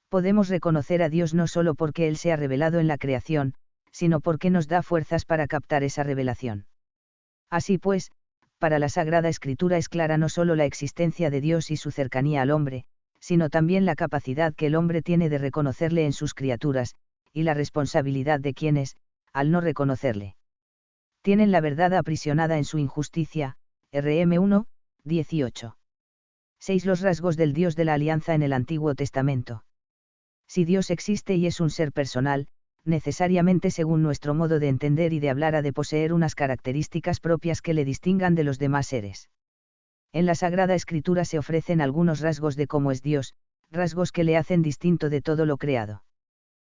Podemos reconocer a Dios no solo porque Él se ha revelado en la creación, sino porque nos da fuerzas para captar esa revelación. Así pues, para la Sagrada Escritura es clara no solo la existencia de Dios y su cercanía al hombre, sino también la capacidad que el hombre tiene de reconocerle en sus criaturas, y la responsabilidad de quienes, al no reconocerle, tienen la verdad aprisionada en su injusticia. RM 1, 18. 6. Los rasgos del Dios de la Alianza en el Antiguo Testamento. Si Dios existe y es un ser personal, necesariamente según nuestro modo de entender y de hablar ha de poseer unas características propias que le distingan de los demás seres. En la Sagrada Escritura se ofrecen algunos rasgos de cómo es Dios, rasgos que le hacen distinto de todo lo creado.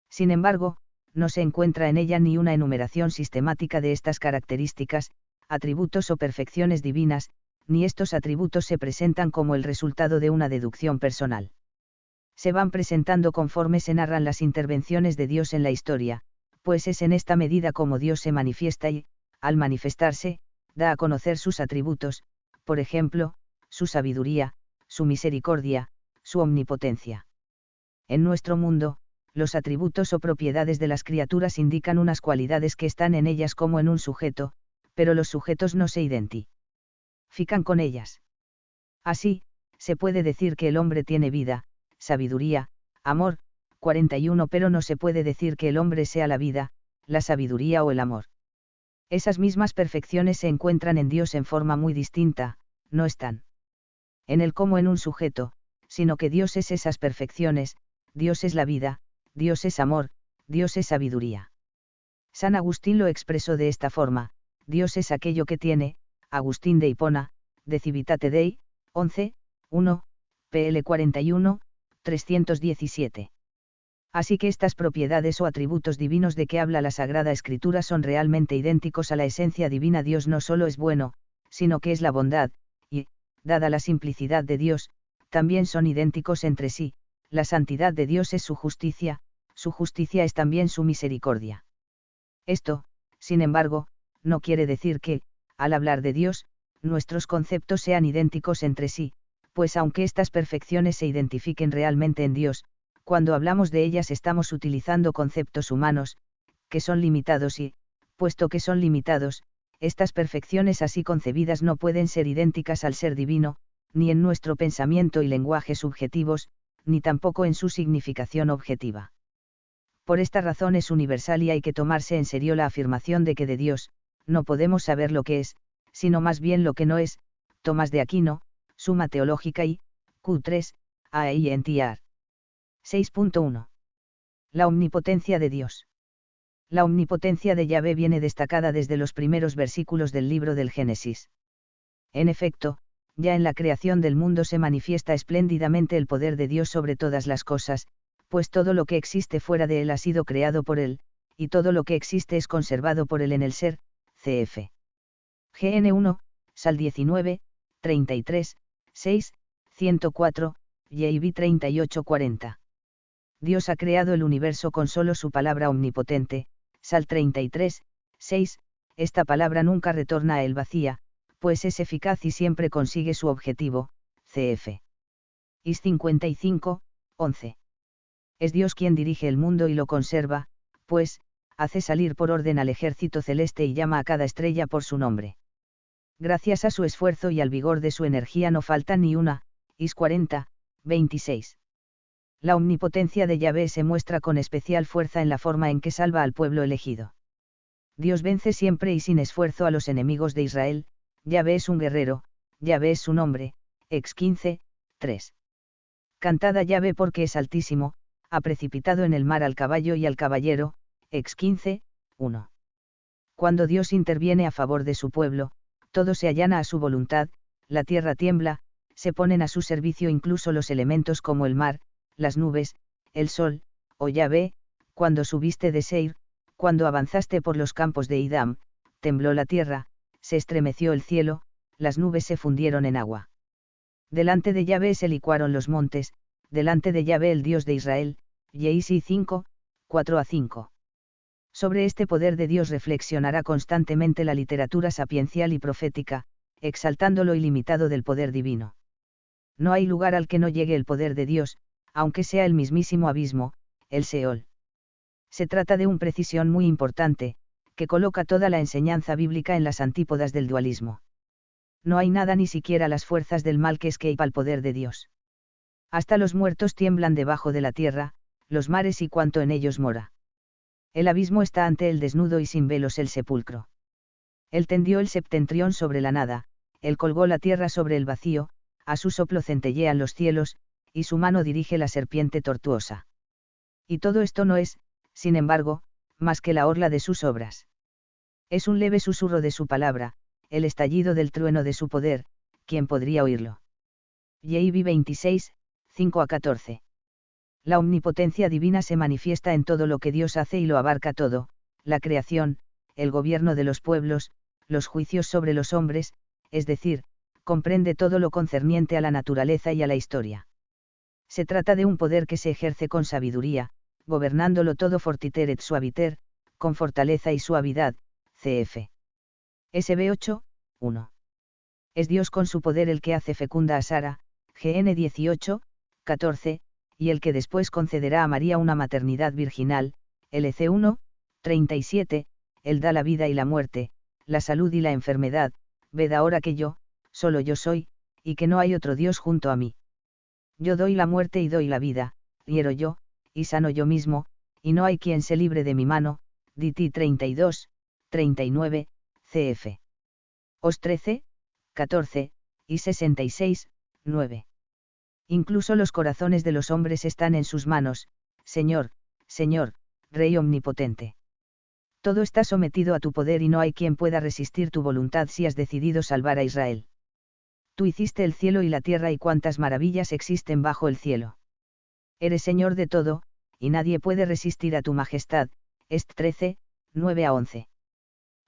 Sin embargo, no se encuentra en ella ni una enumeración sistemática de estas características, atributos o perfecciones divinas, ni estos atributos se presentan como el resultado de una deducción personal. Se van presentando conforme se narran las intervenciones de Dios en la historia, pues es en esta medida como Dios se manifiesta y, al manifestarse, da a conocer sus atributos, por ejemplo, su sabiduría, su misericordia, su omnipotencia. En nuestro mundo, los atributos o propiedades de las criaturas indican unas cualidades que están en ellas como en un sujeto, pero los sujetos no se identifican con ellas. Así, se puede decir que el hombre tiene vida, sabiduría, amor, 41, pero no se puede decir que el hombre sea la vida, la sabiduría o el amor. Esas mismas perfecciones se encuentran en Dios en forma muy distinta, no están en él como en un sujeto, sino que Dios es esas perfecciones, Dios es la vida, Dios es amor, Dios es sabiduría. San Agustín lo expresó de esta forma: Dios es aquello que tiene, Agustín de Hipona, de Civitate Dei, 11, 1, pl 41, 317. Así que estas propiedades o atributos divinos de que habla la Sagrada Escritura son realmente idénticos a la esencia divina. Dios no solo es bueno, sino que es la bondad, y, dada la simplicidad de Dios, también son idénticos entre sí. La santidad de Dios es su justicia es también su misericordia. Esto, sin embargo, no quiere decir que, al hablar de Dios, nuestros conceptos sean idénticos entre sí, pues aunque estas perfecciones se identifiquen realmente en Dios, cuando hablamos de ellas estamos utilizando conceptos humanos, que son limitados y, puesto que son limitados, estas perfecciones así concebidas no pueden ser idénticas al ser divino, ni en nuestro pensamiento y lenguaje subjetivos, ni tampoco en su significación objetiva. Por esta razón es universal y hay que tomarse en serio la afirmación de que de Dios, no podemos saber lo que es, sino más bien lo que no es. Tomás de Aquino, Suma Teológica y, Q3, AINTR. 6.1. La omnipotencia de Dios. La omnipotencia de Yahvé viene destacada desde los primeros versículos del libro del Génesis. En efecto, ya en la creación del mundo se manifiesta espléndidamente el poder de Dios sobre todas las cosas, pues todo lo que existe fuera de él ha sido creado por él, y todo lo que existe es conservado por él en el ser, cf. GN 1, Sal 19, 33, 6, 104, JB 38-40. Dios ha creado el universo con solo su palabra omnipotente, Sal 33, 6, esta palabra nunca retorna a él vacía, pues es eficaz y siempre consigue su objetivo, cf. Is 55, 11. Es Dios quien dirige el mundo y lo conserva, pues, hace salir por orden al ejército celeste y llama a cada estrella por su nombre. Gracias a su esfuerzo y al vigor de su energía no falta ni una, Is 40, 26. La omnipotencia de Yahvé se muestra con especial fuerza en la forma en que salva al pueblo elegido. Dios vence siempre y sin esfuerzo a los enemigos de Israel. Yahvé es un guerrero, Yahvé es su nombre, Ex 15, 3. Cantad a Yahvé porque es altísimo, ha precipitado en el mar al caballo y al caballero, Ex 15, 1. Cuando Dios interviene a favor de su pueblo, todo se allana a su voluntad, la tierra tiembla, se ponen a su servicio incluso los elementos como el mar, las nubes, el sol, oh Yahvé, cuando subiste de Seir, cuando avanzaste por los campos de Idam, tembló la tierra, se estremeció el cielo, las nubes se fundieron en agua. Delante de Yahvé se licuaron los montes, delante de Yahvé el Dios de Israel, Yeisi 5, 4-5. Sobre este poder de Dios reflexionará constantemente la literatura sapiencial y profética, exaltando lo ilimitado del poder divino. No hay lugar al que no llegue el poder de Dios, aunque sea el mismísimo abismo, el Seol. Se trata de una precisión muy importante, que coloca toda la enseñanza bíblica en las antípodas del dualismo. No hay nada ni siquiera las fuerzas del mal que escapa al poder de Dios. Hasta los muertos tiemblan debajo de la tierra, los mares y cuanto en ellos mora. El abismo está ante él desnudo y sin velos el sepulcro. Él tendió el septentrión sobre la nada, él colgó la tierra sobre el vacío, a su soplo centellean los cielos, y su mano dirige la serpiente tortuosa. Y todo esto no es, sin embargo, más que la orla de sus obras. Es un leve susurro de su palabra, el estallido del trueno de su poder, ¿quién podría oírlo? JB 26, 5-14. La omnipotencia divina se manifiesta en todo lo que Dios hace y lo abarca todo, la creación, el gobierno de los pueblos, los juicios sobre los hombres, es decir, comprende todo lo concerniente a la naturaleza y a la historia. Se trata de un poder que se ejerce con sabiduría, gobernándolo todo fortiter et suaviter, con fortaleza y suavidad, cf. SB 8, 1. Es Dios con su poder el que hace fecunda a Sara, GN 18, 14, y el que después concederá a María una maternidad virginal, LC 1, 37, Él da la vida y la muerte, la salud y la enfermedad, ved ahora que yo, solo yo soy, y que no hay otro Dios junto a mí. Yo doy la muerte y doy la vida, hiero yo, y sano yo mismo, y no hay quien se libre de mi mano, DT 32, 39, cf. Os 13, 14, y 66, 9. Incluso los corazones de los hombres están en sus manos, Señor, Señor, Rey omnipotente. Todo está sometido a tu poder y no hay quien pueda resistir tu voluntad si has decidido salvar a Israel. Tú hiciste el cielo y la tierra y cuántas maravillas existen bajo el cielo. Eres Señor de todo, y nadie puede resistir a tu majestad, Est 13, 9 a 11.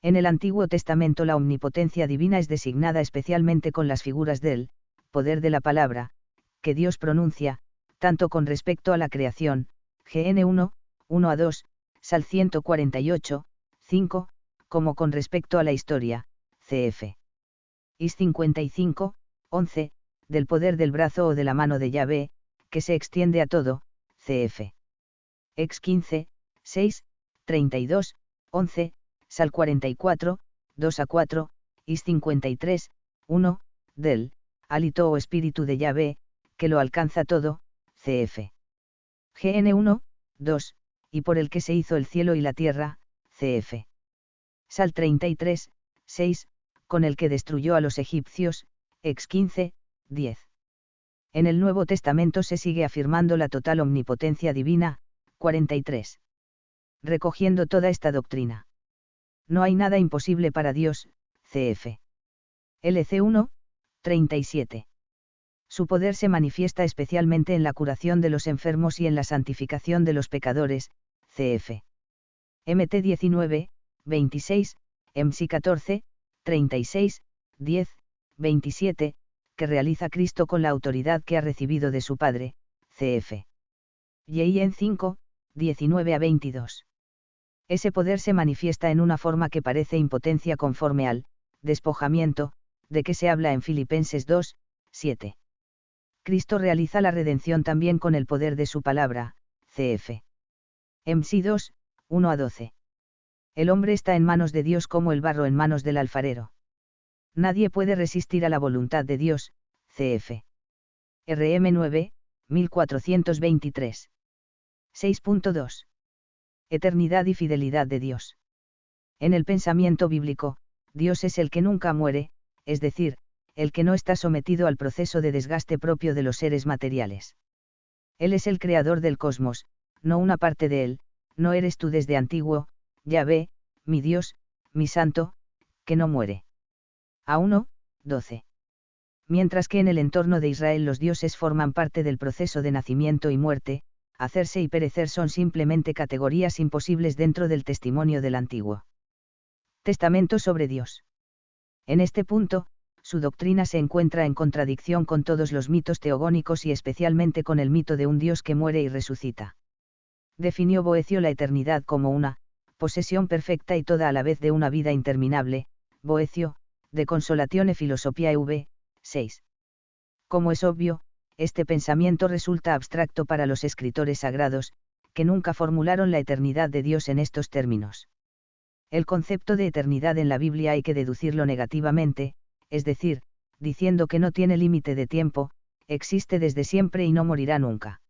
En el Antiguo Testamento la omnipotencia divina es designada especialmente con las figuras del poder de la palabra, que Dios pronuncia, tanto con respecto a la creación, GN 1, 1 a 2, Sal 148, 5, como con respecto a la historia, cf. Is 55, 11, del poder del brazo o de la mano de Yahvé, que se extiende a todo, cf. Ex 15, 6, 32, 11, Sal 44, 2 a 4, Is 53, 1, del hálito o espíritu de Yahvé, que lo alcanza todo, cf. GN 1, 2, y por el que se hizo el cielo y la tierra, cf. Sal 33, 6, con el que destruyó a los egipcios, ex 15, 10. En el Nuevo Testamento se sigue afirmando la total omnipotencia divina, 43. Recogiendo toda esta doctrina. No hay nada imposible para Dios, cf. LC 1, 37. Su poder se manifiesta especialmente en la curación de los enfermos y en la santificación de los pecadores, cf. MT 19, 26, MC 14, 36, 10, 27, que realiza Cristo con la autoridad que ha recibido de su Padre, cf. YIN 5, 19 a 22. Ese poder se manifiesta en una forma que parece impotencia conforme al despojamiento, de que se habla en Filipenses 2, 7. Cristo realiza la redención también con el poder de su palabra, cf. MC 2, 1 a 12. El hombre está en manos de Dios como el barro en manos del alfarero. Nadie puede resistir a la voluntad de Dios, cf. RM 9, 1423. 6.2. Eternidad y fidelidad de Dios. En el pensamiento bíblico, Dios es el que nunca muere, es decir, el que no está sometido al proceso de desgaste propio de los seres materiales. Él es el creador del cosmos, no una parte de él, no eres tú desde antiguo, Yahvé, mi Dios, mi santo, que no muere. A1, 12. Mientras que en el entorno de Israel los dioses forman parte del proceso de nacimiento y muerte, hacerse y perecer son simplemente categorías imposibles dentro del testimonio del Antiguo Testamento sobre Dios. En este punto, su doctrina se encuentra en contradicción con todos los mitos teogónicos y especialmente con el mito de un Dios que muere y resucita. Definió Boecio la eternidad como una posesión perfecta y toda a la vez de una vida interminable, Boecio, de Consolatione Philosophiae v. 6. Como es obvio, este pensamiento resulta abstracto para los escritores sagrados, que nunca formularon la eternidad de Dios en estos términos. El concepto de eternidad en la Biblia hay que deducirlo negativamente, es decir, diciendo que no tiene límite de tiempo, existe desde siempre y no morirá nunca.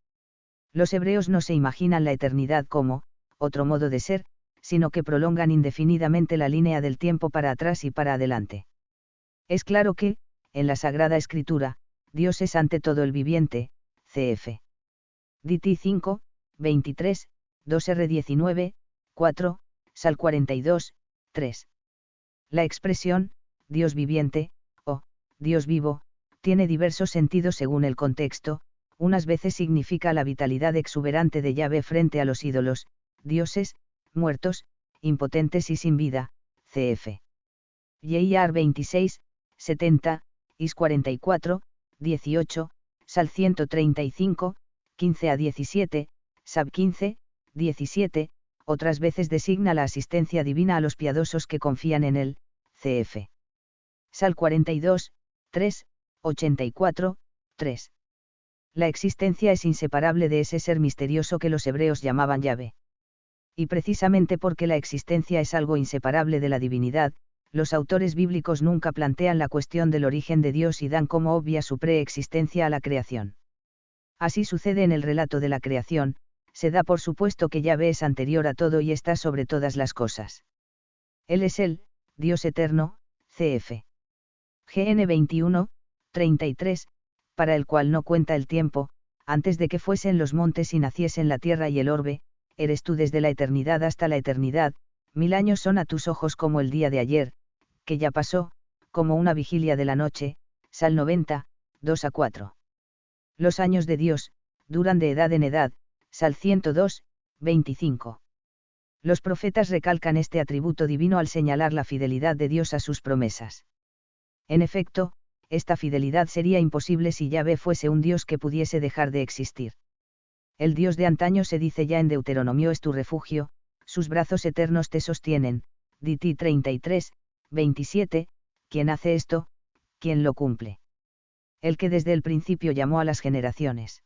Los hebreos no se imaginan la eternidad como otro modo de ser, sino que prolongan indefinidamente la línea del tiempo para atrás y para adelante. Es claro que, en la Sagrada Escritura, Dios es ante todo el viviente, cf. DT 5, 23, 2R 19, 4, Sal 42, 3. La expresión, Dios viviente, o Dios vivo, tiene diversos sentidos según el contexto. Unas veces significa la vitalidad exuberante de Yahvé frente a los ídolos, dioses, muertos, impotentes y sin vida, cf. YIAR 26, 70, Is 44, 18, Sal 135, 15 a 17, Sab 15, 17, otras veces designa la asistencia divina a los piadosos que confían en él, cf. Sal 42, 3, 84, 3. La existencia es inseparable de ese ser misterioso que los hebreos llamaban Yahvé. Y precisamente porque la existencia es algo inseparable de la divinidad, los autores bíblicos nunca plantean la cuestión del origen de Dios y dan como obvia su preexistencia a la creación. Así sucede en el relato de la creación, se da por supuesto que Yahvé es anterior a todo y está sobre todas las cosas. Él es el Dios eterno, cf. GN 21, 33, para el cual no cuenta el tiempo, antes de que fuesen los montes y naciesen la tierra y el orbe, eres tú desde la eternidad hasta la eternidad, 1000 años son a tus ojos como el día de ayer, que ya pasó, como una vigilia de la noche, Sal 90, 2-4. Los años de Dios, duran de edad en edad, Sal 102, 25. Los profetas recalcan este atributo divino al señalar la fidelidad de Dios a sus promesas. En efecto, esta fidelidad sería imposible si Yahvé fuese un Dios que pudiese dejar de existir. El Dios de antaño se dice ya en Deuteronomio es tu refugio, sus brazos eternos te sostienen, Dit 33, 27, ¿quién hace esto? ¿Quién lo cumple? El que desde el principio llamó a las generaciones.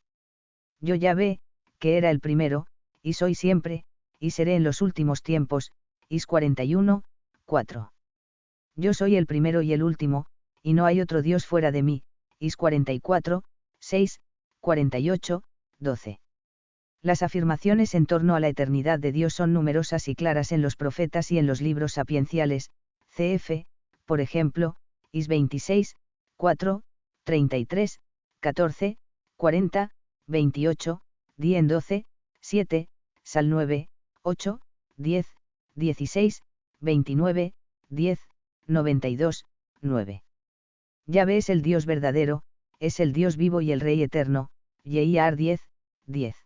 Yo Yahvé, que era el primero, y soy siempre, y seré en los últimos tiempos, Is 41, 4. Yo soy el primero y el último, y no hay otro Dios fuera de mí, Is 44, 6, 48, 12. Las afirmaciones en torno a la eternidad de Dios son numerosas y claras en los profetas y en los libros sapienciales, cf., por ejemplo, Is 26, 4, 33, 14, 40, 28, Dien 12, 7, Sal 9, 8, 10, 16, 29, 10, 92, 9. Yahvé es el Dios verdadero, es el Dios vivo y el Rey eterno, Yehar 10, 10.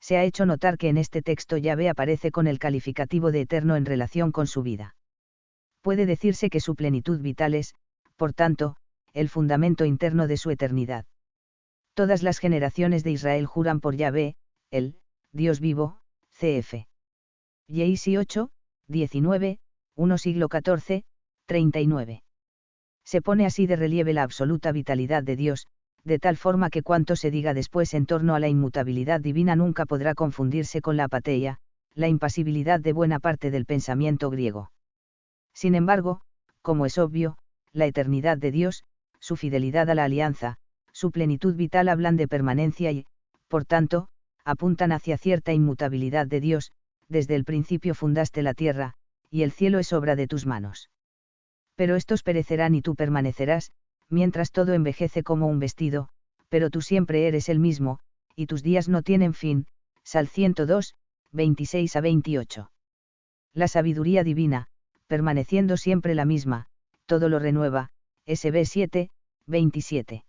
Se ha hecho notar que en este texto Yahvé aparece con el calificativo de eterno en relación con su vida. Puede decirse que su plenitud vital es, por tanto, el fundamento interno de su eternidad. Todas las generaciones de Israel juran por Yahvé, el Dios vivo, cf. Yeisi 8, 19, 1 siglo XIV, 39. Se pone así de relieve la absoluta vitalidad de Dios, de tal forma que cuanto se diga después en torno a la inmutabilidad divina nunca podrá confundirse con la apateia, la impasibilidad de buena parte del pensamiento griego. Sin embargo, como es obvio, la eternidad de Dios, su fidelidad a la alianza, su plenitud vital hablan de permanencia y, por tanto, apuntan hacia cierta inmutabilidad de Dios, desde el principio fundaste la tierra, y el cielo es obra de tus manos. Pero estos perecerán y tú permanecerás, mientras todo envejece como un vestido, pero tú siempre eres el mismo, y tus días no tienen fin, Sal 102, 26-28. La sabiduría divina, permaneciendo siempre la misma, todo lo renueva, SB 7, 27.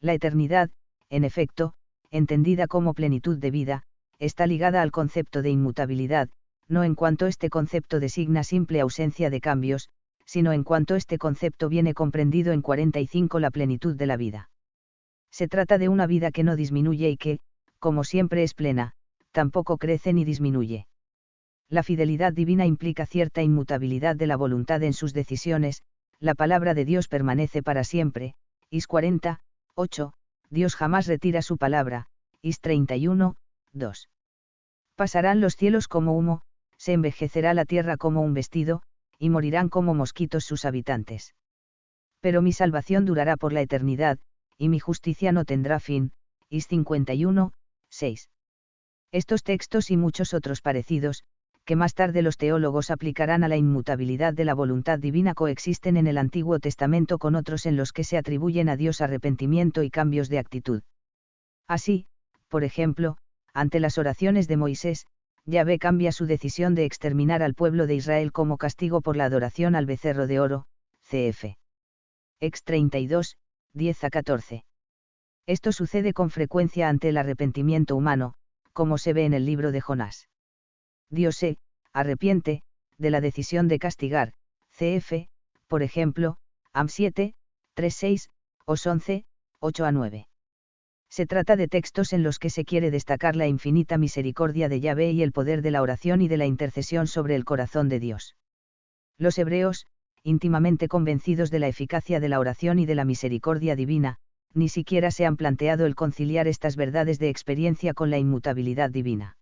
La eternidad, en efecto, entendida como plenitud de vida, está ligada al concepto de inmutabilidad, no en cuanto este concepto designa simple ausencia de cambios, sino en cuanto este concepto viene comprendido en 45 la plenitud de la vida. Se trata de una vida que no disminuye y que, como siempre es plena, tampoco crece ni disminuye. La fidelidad divina implica cierta inmutabilidad de la voluntad en sus decisiones, la palabra de Dios permanece para siempre, Is 40, 8, Dios jamás retira su palabra, Is 31, 2. Pasarán los cielos como humo, se envejecerá la tierra como un vestido, y morirán como mosquitos sus habitantes. Pero mi salvación durará por la eternidad, y mi justicia no tendrá fin, Is 51, 6. Estos textos y muchos otros parecidos, que más tarde los teólogos aplicarán a la inmutabilidad de la voluntad divina, coexisten en el Antiguo Testamento con otros en los que se atribuyen a Dios arrepentimiento y cambios de actitud. Así, por ejemplo, ante las oraciones de Moisés, Yahvé cambia su decisión de exterminar al pueblo de Israel como castigo por la adoración al becerro de oro, cf. Ex 32, 10-14. Esto sucede con frecuencia ante el arrepentimiento humano, como se ve en el libro de Jonás. Dios se arrepiente de la decisión de castigar, cf., por ejemplo, Am 7, 3-6, Os 11, 8-9. Se trata de textos en los que se quiere destacar la infinita misericordia de Yahvé y el poder de la oración y de la intercesión sobre el corazón de Dios. Los hebreos, íntimamente convencidos de la eficacia de la oración y de la misericordia divina, ni siquiera se han planteado el conciliar estas verdades de experiencia con la inmutabilidad divina.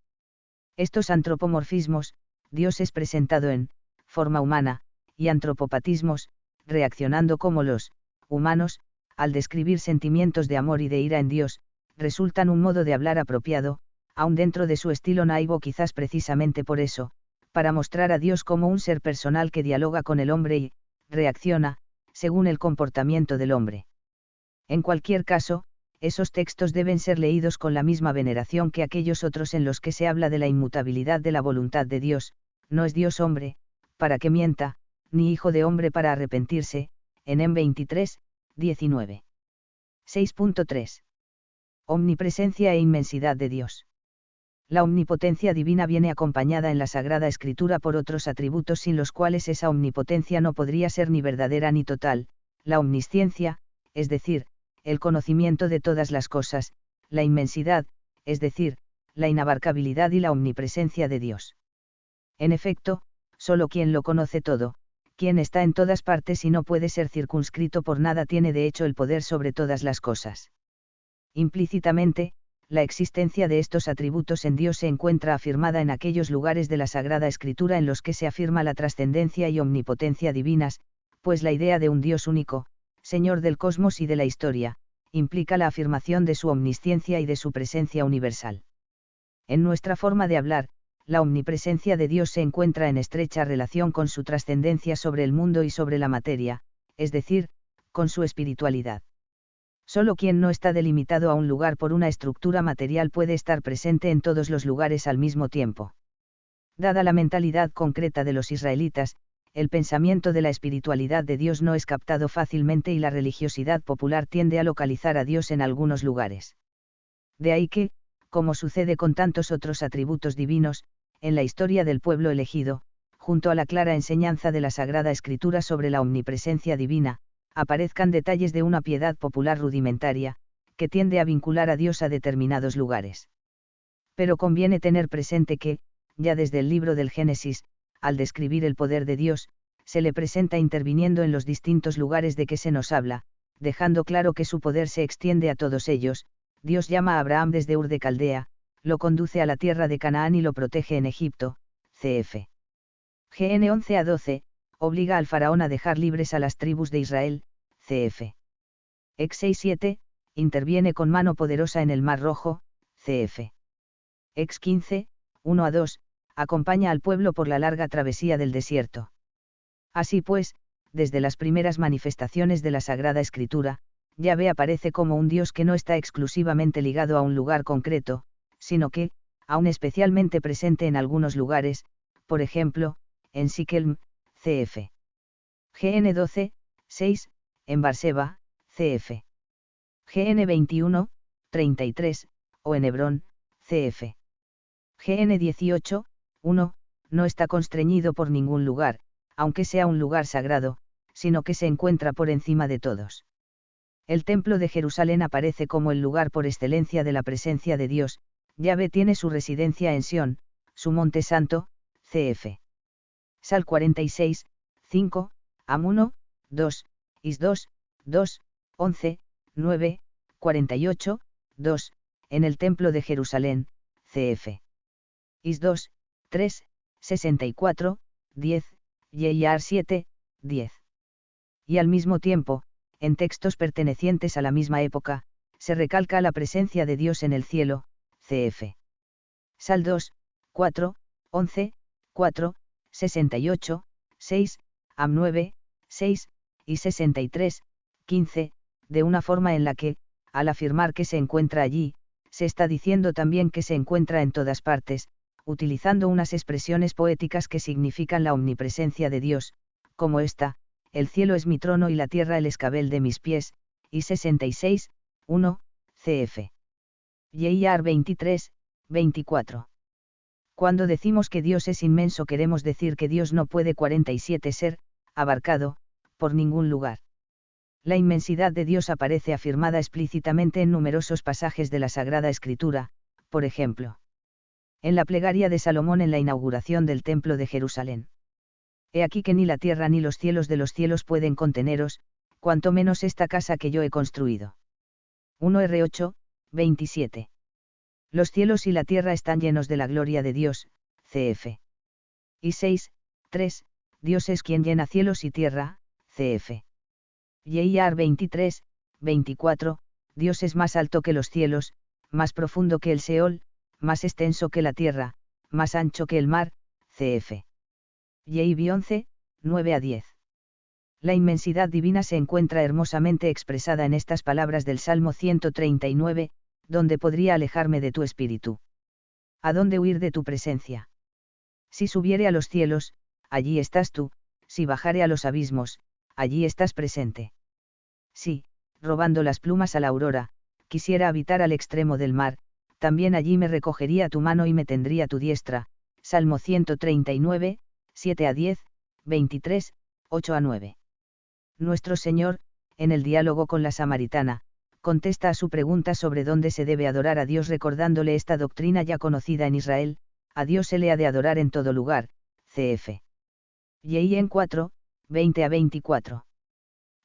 Estos antropomorfismos, Dios es presentado en forma humana, y antropopatismos, reaccionando como los humanos, al describir sentimientos de amor y de ira en Dios, resultan un modo de hablar apropiado, aun dentro de su estilo naivo, quizás precisamente por eso, para mostrar a Dios como un ser personal que dialoga con el hombre y reacciona, según el comportamiento del hombre. En cualquier caso, esos textos deben ser leídos con la misma veneración que aquellos otros en los que se habla de la inmutabilidad de la voluntad de Dios. No es Dios hombre, para que mienta, ni hijo de hombre para arrepentirse, en 23, 19. 6.3. Omnipresencia e inmensidad de Dios. La omnipotencia divina viene acompañada en la Sagrada Escritura por otros atributos sin los cuales esa omnipotencia no podría ser ni verdadera ni total: la omnisciencia, es decir, el conocimiento de todas las cosas; la inmensidad, es decir, la inabarcabilidad; y la omnipresencia de Dios. En efecto, solo quien lo conoce todo, quien está en todas partes y no puede ser circunscrito por nada, tiene de hecho el poder sobre todas las cosas. Implícitamente, la existencia de estos atributos en Dios se encuentra afirmada en aquellos lugares de la Sagrada Escritura en los que se afirma la trascendencia y omnipotencia divinas, pues la idea de un Dios único, Señor del cosmos y de la historia, implica la afirmación de su omnisciencia y de su presencia universal. En nuestra forma de hablar, la omnipresencia de Dios se encuentra en estrecha relación con su trascendencia sobre el mundo y sobre la materia, es decir, con su espiritualidad. Solo quien no está delimitado a un lugar por una estructura material puede estar presente en todos los lugares al mismo tiempo. Dada la mentalidad concreta de los israelitas, el pensamiento de la espiritualidad de Dios no es captado fácilmente y la religiosidad popular tiende a localizar a Dios en algunos lugares. De ahí que, como sucede con tantos otros atributos divinos, en la historia del pueblo elegido, junto a la clara enseñanza de la Sagrada Escritura sobre la omnipresencia divina, aparezcan detalles de una piedad popular rudimentaria, que tiende a vincular a Dios a determinados lugares. Pero conviene tener presente que, ya desde el libro del Génesis, al describir el poder de Dios, se le presenta interviniendo en los distintos lugares de que se nos habla, dejando claro que su poder se extiende a todos ellos. Dios llama a Abraham desde Ur de Caldea, lo conduce a la tierra de Canaán y lo protege en Egipto, cf. GN 11 a 12, obliga al faraón a dejar libres a las tribus de Israel, cf. Ex 6-7, interviene con mano poderosa en el Mar Rojo, cf. Ex 15, 1 a 2, acompaña al pueblo por la larga travesía del desierto. Así pues, desde las primeras manifestaciones de la Sagrada Escritura, Yahvé aparece como un Dios que no está exclusivamente ligado a un lugar concreto, sino que, aún especialmente presente en algunos lugares, por ejemplo, en Siquelm, cf. GN 12, 6, en Barseba, cf. GN 21, 33, o en Hebrón, cf. GN 18, 1, no está constreñido por ningún lugar, aunque sea un lugar sagrado, sino que se encuentra por encima de todos. El Templo de Jerusalén aparece como el lugar por excelencia de la presencia de Dios. Yahvé tiene su residencia en Sión, su monte santo, cf. Sal 46, 5, Am 1, 2, Is 2, 2, 11, 9, 48, 2, en el Templo de Jerusalén, cf. Is 2, 3, 64, 10, Yeyar 7, 10. Y al mismo tiempo, en textos pertenecientes a la misma época, se recalca la presencia de Dios en el cielo, cf. Sal 2, 4, 11, 4, 68, 6, Am 9, 6, y 63, 15, de una forma en la que, al afirmar que se encuentra allí, se está diciendo también que se encuentra en todas partes, utilizando unas expresiones poéticas que significan la omnipresencia de Dios, como esta: el cielo es mi trono y la tierra el escabel de mis pies, y 66, 1, cf. Yeyar 23, 24. Cuando decimos que Dios es inmenso, queremos decir que Dios no puede 47 ser abarcado por ningún lugar. La inmensidad de Dios aparece afirmada explícitamente en numerosos pasajes de la Sagrada Escritura, por ejemplo, en la plegaria de Salomón en la inauguración del Templo de Jerusalén. He aquí que ni la tierra ni los cielos de los cielos pueden conteneros, cuanto menos esta casa que yo he construido. 1R8, 27. Los cielos y la tierra están llenos de la gloria de Dios, cf. Y 6, 3, Dios es quien llena cielos y tierra, cf. Yeiar 23, 24, Dios es más alto que los cielos, más profundo que el Seol, más extenso que la tierra, más ancho que el mar, cf. Yeibi 11, 9-10. La inmensidad divina se encuentra hermosamente expresada en estas palabras del Salmo 139, ¿dónde podría alejarme de tu espíritu? ¿A dónde huir de tu presencia? Si subiere a los cielos, allí estás tú, si bajare a los abismos, allí estás presente. Si, robando las plumas a la aurora, quisiera habitar al extremo del mar, también allí me recogería tu mano y me tendría tu diestra. Salmo 139, 7-10, 23, 8-9. Nuestro Señor, en el diálogo con la samaritana, contesta a su pregunta sobre dónde se debe adorar a Dios recordándole esta doctrina ya conocida en Israel: a Dios se le ha de adorar en todo lugar, cf. Yeíen 4, 20-24.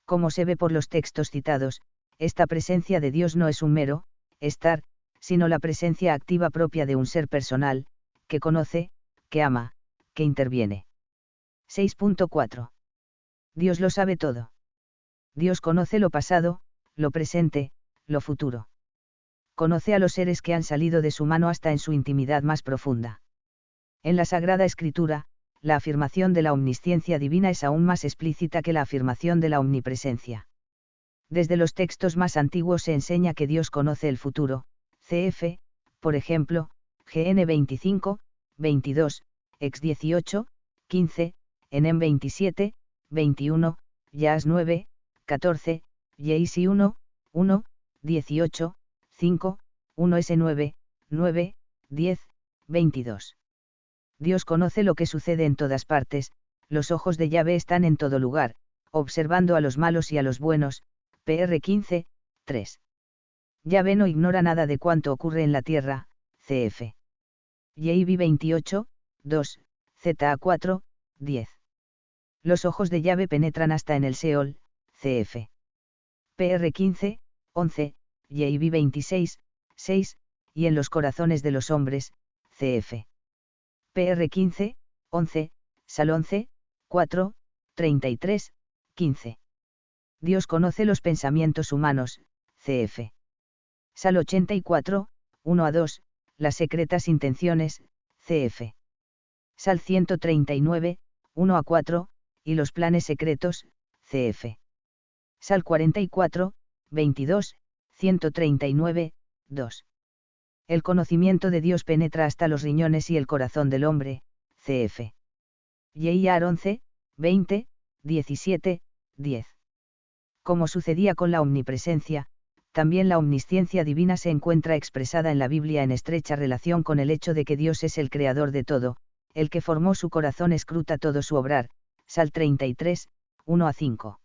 Como se ve por los textos citados, esta presencia de Dios no es un mero estar, sino la presencia activa propia de un ser personal, que conoce, que ama, que interviene. 6.4. Dios lo sabe todo. Dios conoce lo pasado, lo presente, lo futuro. Conoce a los seres que han salido de su mano hasta en su intimidad más profunda. En la Sagrada Escritura, la afirmación de la omnisciencia divina es aún más explícita que la afirmación de la omnipresencia. Desde los textos más antiguos se enseña que Dios conoce el futuro, cf., por ejemplo, GN 25, 22, Ex 18, 15, Enem 27, 21, Yas 9, 14, Yeisi 1, 1, 18, 5, 1S9, 9, 10, 22. Dios conoce lo que sucede en todas partes, los ojos de Yahvé están en todo lugar, observando a los malos y a los buenos, PR 15, 3. Yahvé no ignora nada de cuanto ocurre en la tierra, cf. Yeibi 28, 2, ZA 4, 10. Los ojos de Yahvé penetran hasta en el Seol, cf. PR 15, 11, Yeibi 26, 6, y en los corazones de los hombres, cf. PR 15, 11, Sal 11, 4, 33, 15. Dios conoce los pensamientos humanos, cf. Sal 84, 1-2, las secretas intenciones, cf. Sal 139, 1-4, y los planes secretos, cf. Sal 44, 22, 139, 2. El conocimiento de Dios penetra hasta los riñones y el corazón del hombre, cf. Yeiar 11, 20, 17, 10. Como sucedía con la omnipresencia, también la omnisciencia divina se encuentra expresada en la Biblia en estrecha relación con el hecho de que Dios es el creador de todo, el que formó su corazón escruta todo su obrar, Sal 33, 1-5.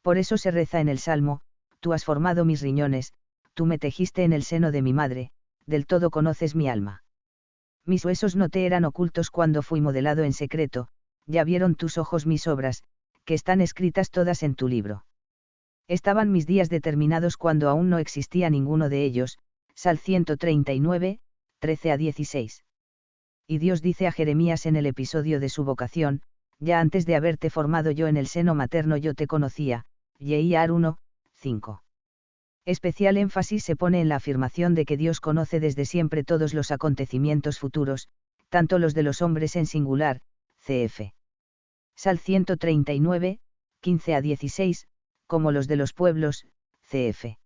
Por eso se reza en el Salmo: tú has formado mis riñones, tú me tejiste en el seno de mi madre, del todo conoces mi alma. Mis huesos no te eran ocultos cuando fui modelado en secreto, ya vieron tus ojos mis obras, que están escritas todas en tu libro. Estaban mis días determinados cuando aún no existía ninguno de ellos, Sal 139, 13-16. Y Dios dice a Jeremías en el episodio de su vocación: ya antes de haberte formado yo en el seno materno yo te conocía, Yeiar 1, 5. Especial énfasis se pone en la afirmación de que Dios conoce desde siempre todos los acontecimientos futuros, tanto los de los hombres en singular, cf. Sal 139, 15-16, como los de los pueblos, cf.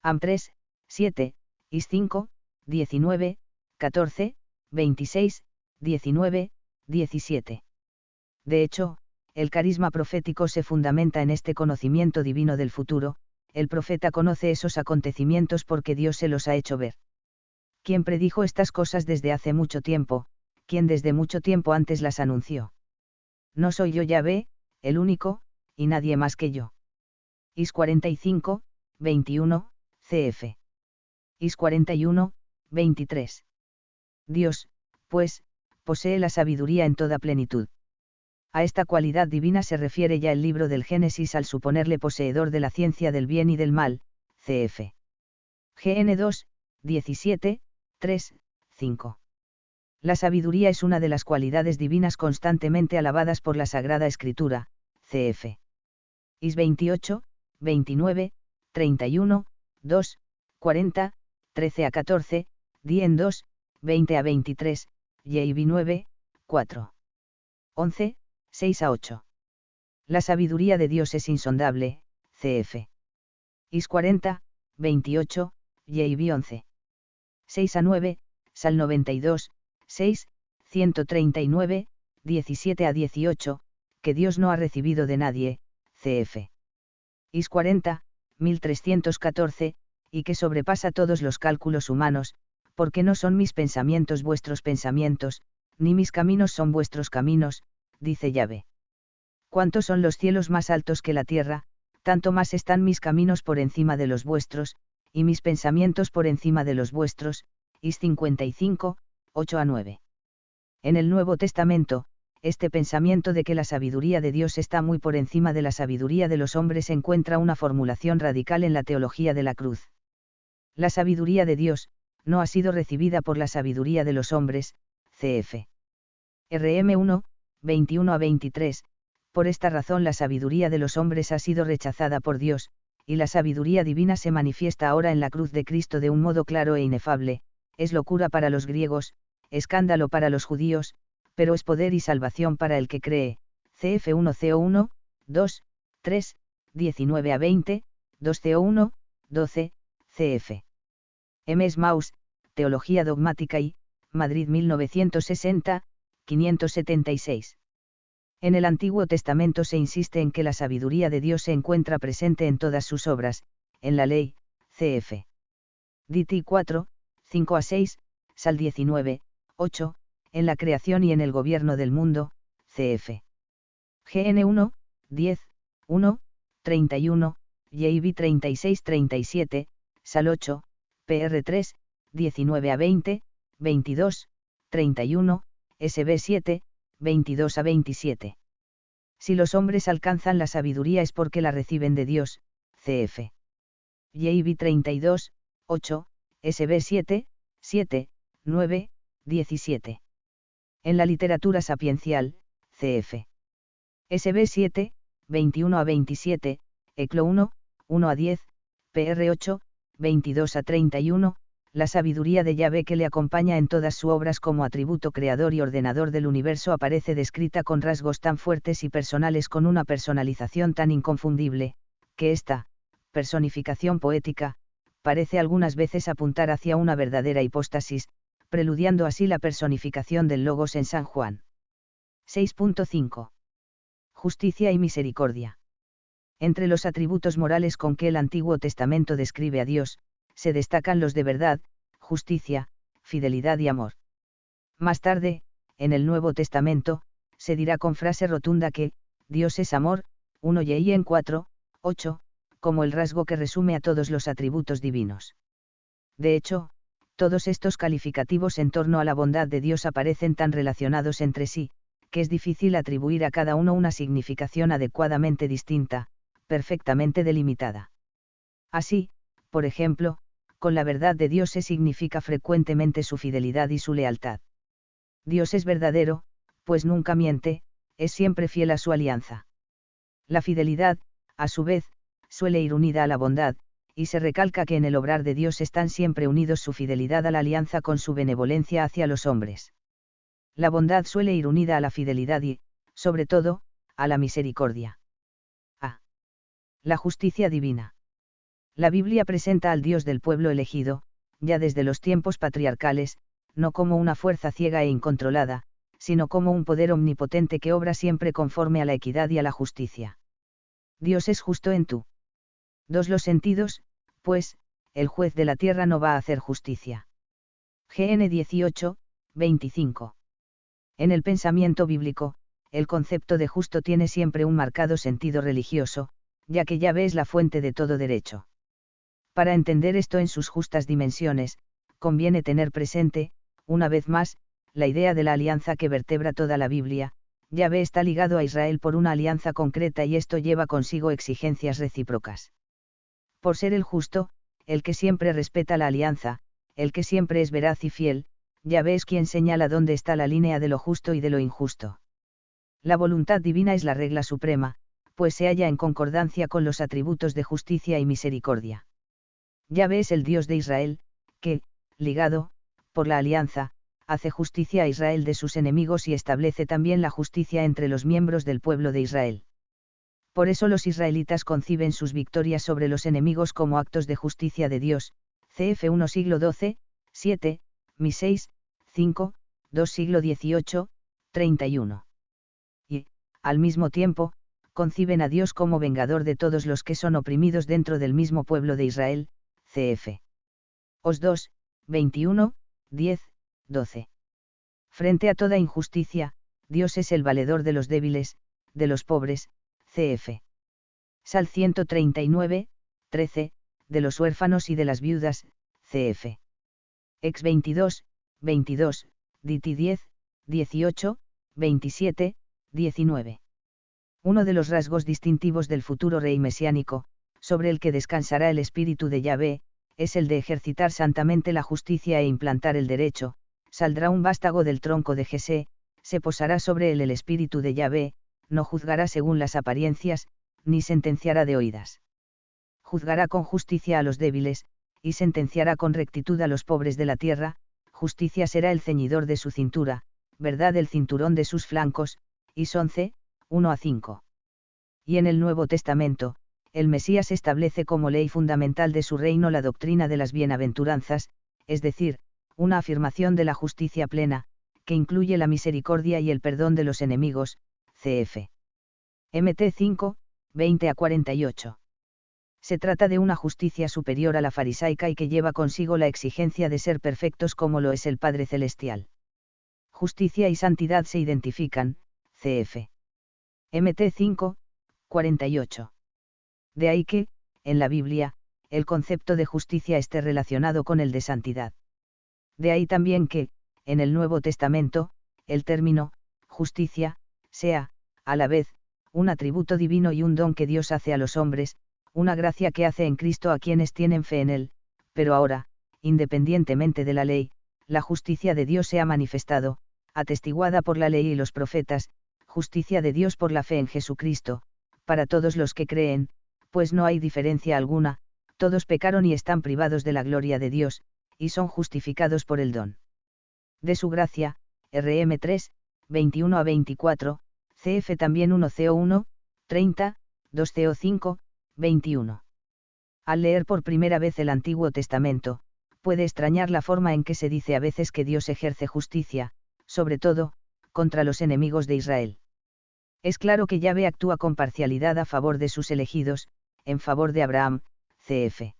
Am 3, 7, Is 5, 19, 14, 26, 19, 17. De hecho, el carisma profético se fundamenta en este conocimiento divino del futuro. El profeta conoce esos acontecimientos porque Dios se los ha hecho ver. ¿Quién predijo estas cosas desde hace mucho tiempo? ¿Quién desde mucho tiempo antes las anunció? No soy yo Yahvé, el único, y nadie más que yo. Is 45, 21, cf. Is 41, 23. Dios, pues, posee la sabiduría en toda plenitud. A esta cualidad divina se refiere ya el libro del Génesis al suponerle poseedor de la ciencia del bien y del mal, cf. GN 2, 17, 3, 5. La sabiduría es una de las cualidades divinas constantemente alabadas por la Sagrada Escritura, cf. Is 28, 29, 31, 2, 40, 13 a 14, Dien 2, 20 a 23, JB 9, 4. 11, 6 a 8. La sabiduría de Dios es insondable, cf. Is 40, 28, JB 11. 6 a 9, Sal 92, 6, 139, 17 a 18, que Dios no ha recibido de nadie, cf. Is 40, 1314, y que sobrepasa todos los cálculos humanos, porque no son mis pensamientos vuestros pensamientos, ni mis caminos son vuestros caminos, dice Yahvé. Cuantos son los cielos más altos que la tierra, tanto más están mis caminos por encima de los vuestros, y mis pensamientos por encima de los vuestros, Is 55, 8 a 9. En el Nuevo Testamento, este pensamiento de que la sabiduría de Dios está muy por encima de la sabiduría de los hombres encuentra una formulación radical en la teología de la cruz. La sabiduría de Dios, no ha sido recibida por la sabiduría de los hombres, cf. RM 1, 21 a 23, por esta razón la sabiduría de los hombres ha sido rechazada por Dios, y la sabiduría divina se manifiesta ahora en la cruz de Cristo de un modo claro e inefable, es locura para los griegos, escándalo para los judíos, pero es poder y salvación para el que cree, cf 1 CO1, 2, 3, 19 a 20, 2 CO1, 12, cf. M. Maus, Teología Dogmática y, Madrid 1960, 576. En el Antiguo Testamento se insiste en que la sabiduría de Dios se encuentra presente en todas sus obras, en la ley, cf. DT 4, 5 a 6, Sal 19, 8, en la creación y en el gobierno del mundo, cf. GN 1, 10, 1, 31, JB 36 37, Sal 8, PR 3, 19 a 20, 22, 31, SB 7, 22 a 27. Si los hombres alcanzan la sabiduría es porque la reciben de Dios, cf. JB 32, 8, SB 7, 7, 9, 17. En la literatura sapiencial, cf. SB 7, 21 a 27, ECLO 1, 1 a 10, PR 8, 22 a 31, la sabiduría de Yahvé que le acompaña en todas sus obras como atributo creador y ordenador del universo aparece descrita con rasgos tan fuertes y personales con una personalización tan inconfundible, que esta personificación poética parece algunas veces apuntar hacia una verdadera hipóstasis, preludiando así la personificación del Logos en San Juan. 6.5. Justicia y misericordia. Entre los atributos morales con que el Antiguo Testamento describe a Dios, se destacan los de verdad, justicia, fidelidad y amor. Más tarde, en el Nuevo Testamento, se dirá con frase rotunda que, Dios es amor, 1 y en 4, 8, como el rasgo que resume a todos los atributos divinos. De hecho, todos estos calificativos en torno a la bondad de Dios aparecen tan relacionados entre sí, que es difícil atribuir a cada uno una significación adecuadamente distinta, perfectamente delimitada. Así, por ejemplo, con la verdad de Dios se significa frecuentemente su fidelidad y su lealtad. Dios es verdadero, pues nunca miente, es siempre fiel a su alianza. La fidelidad, a su vez, suele ir unida a la bondad, y se recalca que en el obrar de Dios están siempre unidos su fidelidad a la alianza con su benevolencia hacia los hombres. La bondad suele ir unida a la fidelidad y, sobre todo, a la misericordia. A. La justicia divina. La Biblia presenta al Dios del pueblo elegido, ya desde los tiempos patriarcales, no como una fuerza ciega e incontrolada, sino como un poder omnipotente que obra siempre conforme a la equidad y a la justicia. Dios es justo en tú. Los sentidos, pues, el juez de la tierra no va a hacer justicia. GN 18, 25. En el pensamiento bíblico, el concepto de justo tiene siempre un marcado sentido religioso, ya que Yahvé es la fuente de todo derecho. Para entender esto en sus justas dimensiones, conviene tener presente, una vez más, la idea de la alianza que vertebra toda la Biblia. Yahvé está ligado a Israel por una alianza concreta y esto lleva consigo exigencias recíprocas. Por ser el justo, el que siempre respeta la alianza, el que siempre es veraz y fiel, Yahvé es quien señala dónde está la línea de lo justo y de lo injusto. La voluntad divina es la regla suprema, pues se halla en concordancia con los atributos de justicia y misericordia. Yahvé es el Dios de Israel, que, ligado, por la alianza, hace justicia a Israel de sus enemigos y establece también la justicia entre los miembros del pueblo de Israel. Por eso los israelitas conciben sus victorias sobre los enemigos como actos de justicia de Dios, cf. 1 siglo XII, 7, Mi 6, 5, 2 siglo XVIII, 31. Y, al mismo tiempo, conciben a Dios como vengador de todos los que son oprimidos dentro del mismo pueblo de Israel, cf. Os 2, 21, 10, 12. Frente a toda injusticia, Dios es el valedor de los débiles, de los pobres, cf. Sal 139, 13, de los huérfanos y de las viudas, cf. Ex 22, 22, Diti 10, 18, 27, 19. Uno de los rasgos distintivos del futuro rey mesiánico, sobre el que descansará el espíritu de Yahvé, es el de ejercitar santamente la justicia e implantar el derecho. Saldrá un vástago del tronco de Jesé, se posará sobre él el espíritu de Yahvé, no juzgará según las apariencias, ni sentenciará de oídas. Juzgará con justicia a los débiles, y sentenciará con rectitud a los pobres de la tierra, justicia será el ceñidor de su cintura, verdad el cinturón de sus flancos, Is 11, 1-5. Y en el Nuevo Testamento, el Mesías establece como ley fundamental de su reino la doctrina de las bienaventuranzas, es decir, una afirmación de la justicia plena, que incluye la misericordia y el perdón de los enemigos, cf. Mt 5, 20-48. Se trata de una justicia superior a la farisaica y que lleva consigo la exigencia de ser perfectos como lo es el Padre Celestial. Justicia y santidad se identifican, cf. Mt 5, 48. De ahí que, en la Biblia, el concepto de justicia esté relacionado con el de santidad. De ahí también que, en el Nuevo Testamento, el término, justicia, sea, a la vez, un atributo divino y un don que Dios hace a los hombres, una gracia que hace en Cristo a quienes tienen fe en Él, pero ahora, independientemente de la ley, la justicia de Dios se ha manifestado, atestiguada por la ley y los profetas, justicia de Dios por la fe en Jesucristo, para todos los que creen, pues no hay diferencia alguna, todos pecaron y están privados de la gloria de Dios, y son justificados por el don de su gracia, RM 3, 21-24, CF también 1 CO 1, 30, 2 CO 5, 21. Al leer por primera vez el Antiguo Testamento, puede extrañar la forma en que se dice a veces que Dios ejerce justicia, sobre todo, contra los enemigos de Israel. Es claro que Yahvé actúa con parcialidad a favor de sus elegidos, en favor de Abraham, cf.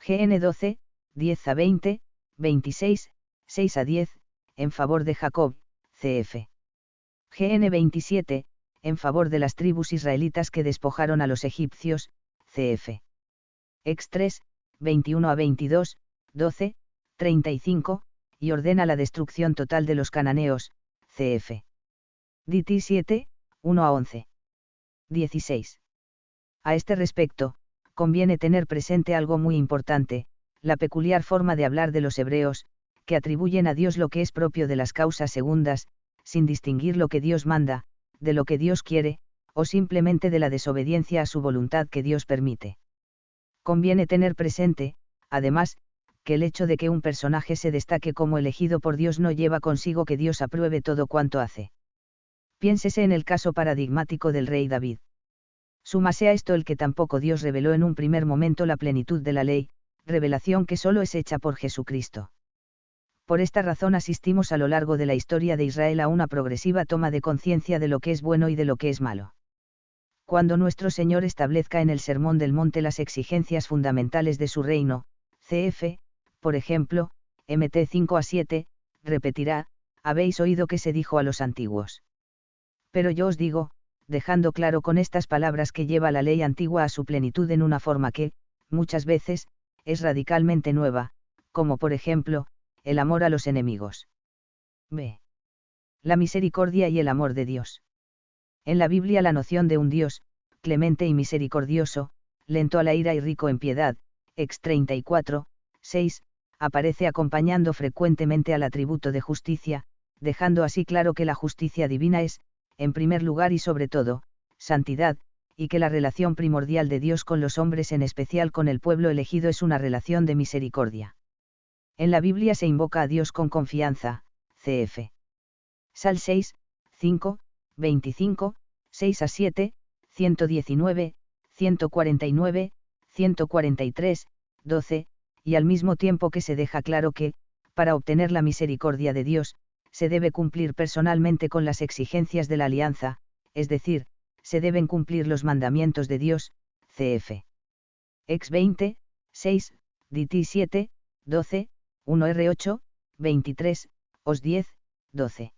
GN 12, 10-20, 26, 6-10, en favor de Jacob, cf. GN 27, en favor de las tribus israelitas que despojaron a los egipcios, cf. Ex 3, 21-22, 12, 35, y ordena la destrucción total de los cananeos, cf. DT 7, 1-11. 16. A este respecto, conviene tener presente algo muy importante, la peculiar forma de hablar de los hebreos, que atribuyen a Dios lo que es propio de las causas segundas, sin distinguir lo que Dios manda, de lo que Dios quiere, o simplemente de la desobediencia a su voluntad que Dios permite. Conviene tener presente, además, que el hecho de que un personaje se destaque como elegido por Dios no lleva consigo que Dios apruebe todo cuanto hace. Piénsese en el caso paradigmático del rey David. Súmase a esto el que tampoco Dios reveló en un primer momento la plenitud de la ley, revelación que solo es hecha por Jesucristo. Por esta razón asistimos a lo largo de la historia de Israel a una progresiva toma de conciencia de lo que es bueno y de lo que es malo. Cuando nuestro Señor establezca en el Sermón del Monte las exigencias fundamentales de su reino, cf., por ejemplo, Mt 5-7, repetirá, habéis oído que se dijo a los antiguos. Pero yo os digo, dejando claro con estas palabras que lleva la ley antigua a su plenitud en una forma que, muchas veces, es radicalmente nueva, como por ejemplo, el amor a los enemigos. B. La misericordia y el amor de Dios. En la Biblia la noción de un Dios, clemente y misericordioso, lento a la ira y rico en piedad, ex 34, 6, aparece acompañando frecuentemente al atributo de justicia, dejando así claro que la justicia divina es, en primer lugar y sobre todo, santidad, y que la relación primordial de Dios con los hombres, en especial con el pueblo elegido, es una relación de misericordia. En la Biblia se invoca a Dios con confianza, cf. Sal 6, 5, 25, 6-7, 119, 149, 143, 12, y al mismo tiempo que se deja claro que, para obtener la misericordia de Dios, se debe cumplir personalmente con las exigencias de la alianza, es decir, se deben cumplir los mandamientos de Dios, cf. Ex 20, 6, DT 7, 12, 1R8, 23, Os 10, 12.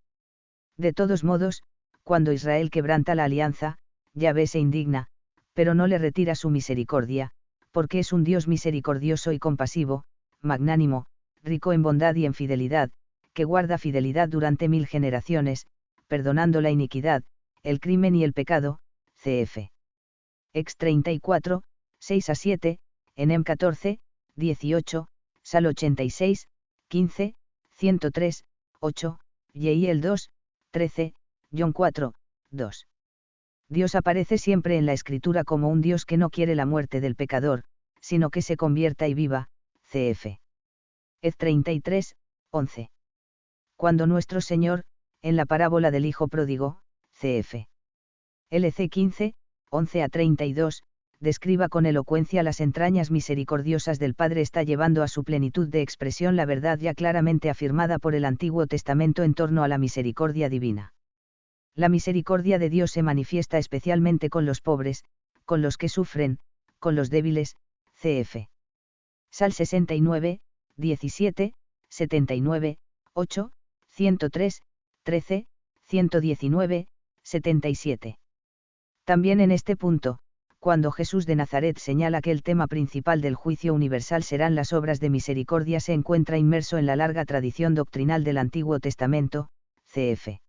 De todos modos, cuando Israel quebranta la alianza, Yahvé se indigna, pero no le retira su misericordia, porque es un Dios misericordioso y compasivo, magnánimo, rico en bondad y en fidelidad, que guarda fidelidad durante 1000 generaciones, perdonando la iniquidad, el crimen y el pecado, cf. Ex 34, 6-7, Enem 14, 18, Sal 86, 15, 103, 8, Yehiel 2, 13, John 4, 2. Dios aparece siempre en la Escritura como un Dios que no quiere la muerte del pecador, sino que se convierta y viva, cf. Ed 33, 11. Cuando nuestro Señor, en la parábola del Hijo Pródigo, cf. LC 15, 11-32, describa con elocuencia las entrañas misericordiosas del Padre, está llevando a su plenitud de expresión la verdad ya claramente afirmada por el Antiguo Testamento en torno a la misericordia divina. La misericordia de Dios se manifiesta especialmente con los pobres, con los que sufren, con los débiles, cf. Sal 69, 17, 79, 8, 103, 13, 119, 77. También en este punto, cuando Jesús de Nazaret señala que el tema principal del juicio universal serán las obras de misericordia, se encuentra inmerso en la larga tradición doctrinal del Antiguo Testamento, cf.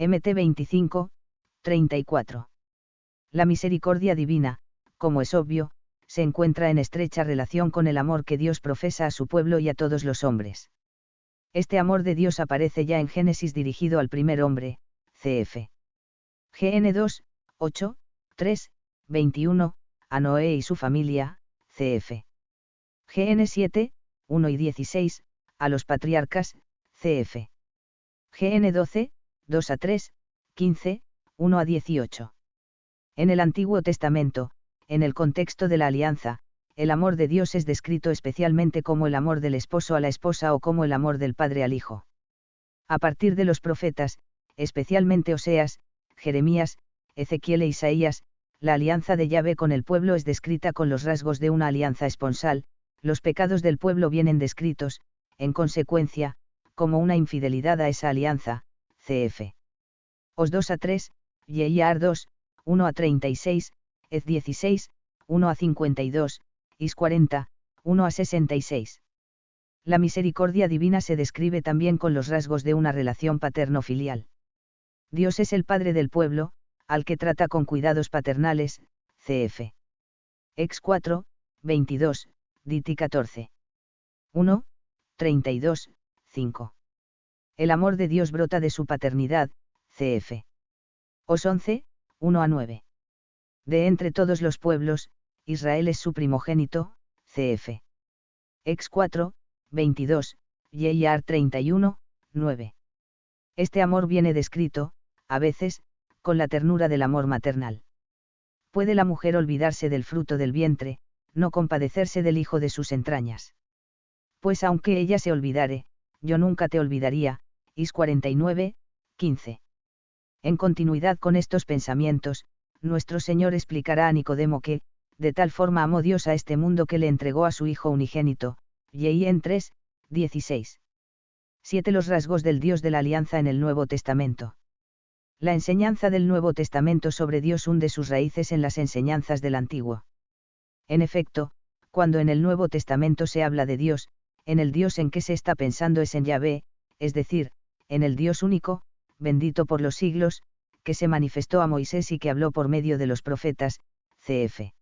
Mt 25, 34. La misericordia divina, como es obvio, se encuentra en estrecha relación con el amor que Dios profesa a su pueblo y a todos los hombres. Este amor de Dios aparece ya en Génesis dirigido al primer hombre, cf. GN 2, 8, 3, 21, a Noé y su familia, cf. GN 7, 1 y 16, a los patriarcas, cf. GN 12, 2-3, 15, 1-18. En el Antiguo Testamento, en el contexto de la alianza, el amor de Dios es descrito especialmente como el amor del esposo a la esposa o como el amor del padre al hijo. A partir de los profetas, especialmente Oseas, Jeremías, Ezequiel e Isaías, la alianza de Yahvé con el pueblo es descrita con los rasgos de una alianza esponsal, los pecados del pueblo vienen descritos, en consecuencia, como una infidelidad a esa alianza, cf. Os 2-3, Yehiar 2, 1-36, Ez 16, 1-52, Is 40, 1-66. La misericordia divina se describe también con los rasgos de una relación paterno-filial. Dios es el Padre del pueblo, al que trata con cuidados paternales, cf. Ex 4, 22, Diti 14. 1, 32, 5. El amor de Dios brota de su paternidad, cf. Os 11, 1-9. De entre todos los pueblos, Israel es su primogénito, cf. Ex 4, 22, Yehiar 31, 9. Este amor viene descrito, a veces, con la ternura del amor maternal. ¿Puede la mujer olvidarse del fruto del vientre, no compadecerse del hijo de sus entrañas? Pues aunque ella se olvidare, yo nunca te olvidaría, Is 49, 15. En continuidad con estos pensamientos, nuestro Señor explicará a Nicodemo que, de tal forma amó Dios a este mundo que le entregó a su Hijo unigénito, Yehiel 3, 16. 7. Los rasgos del Dios de la Alianza en el Nuevo Testamento. La enseñanza del Nuevo Testamento sobre Dios hunde sus raíces en las enseñanzas del Antiguo. En efecto, cuando en el Nuevo Testamento se habla de Dios, en el Dios en que se está pensando es en Yahvé, es decir, en el Dios único, bendito por los siglos, que se manifestó a Moisés y que habló por medio de los profetas, cf.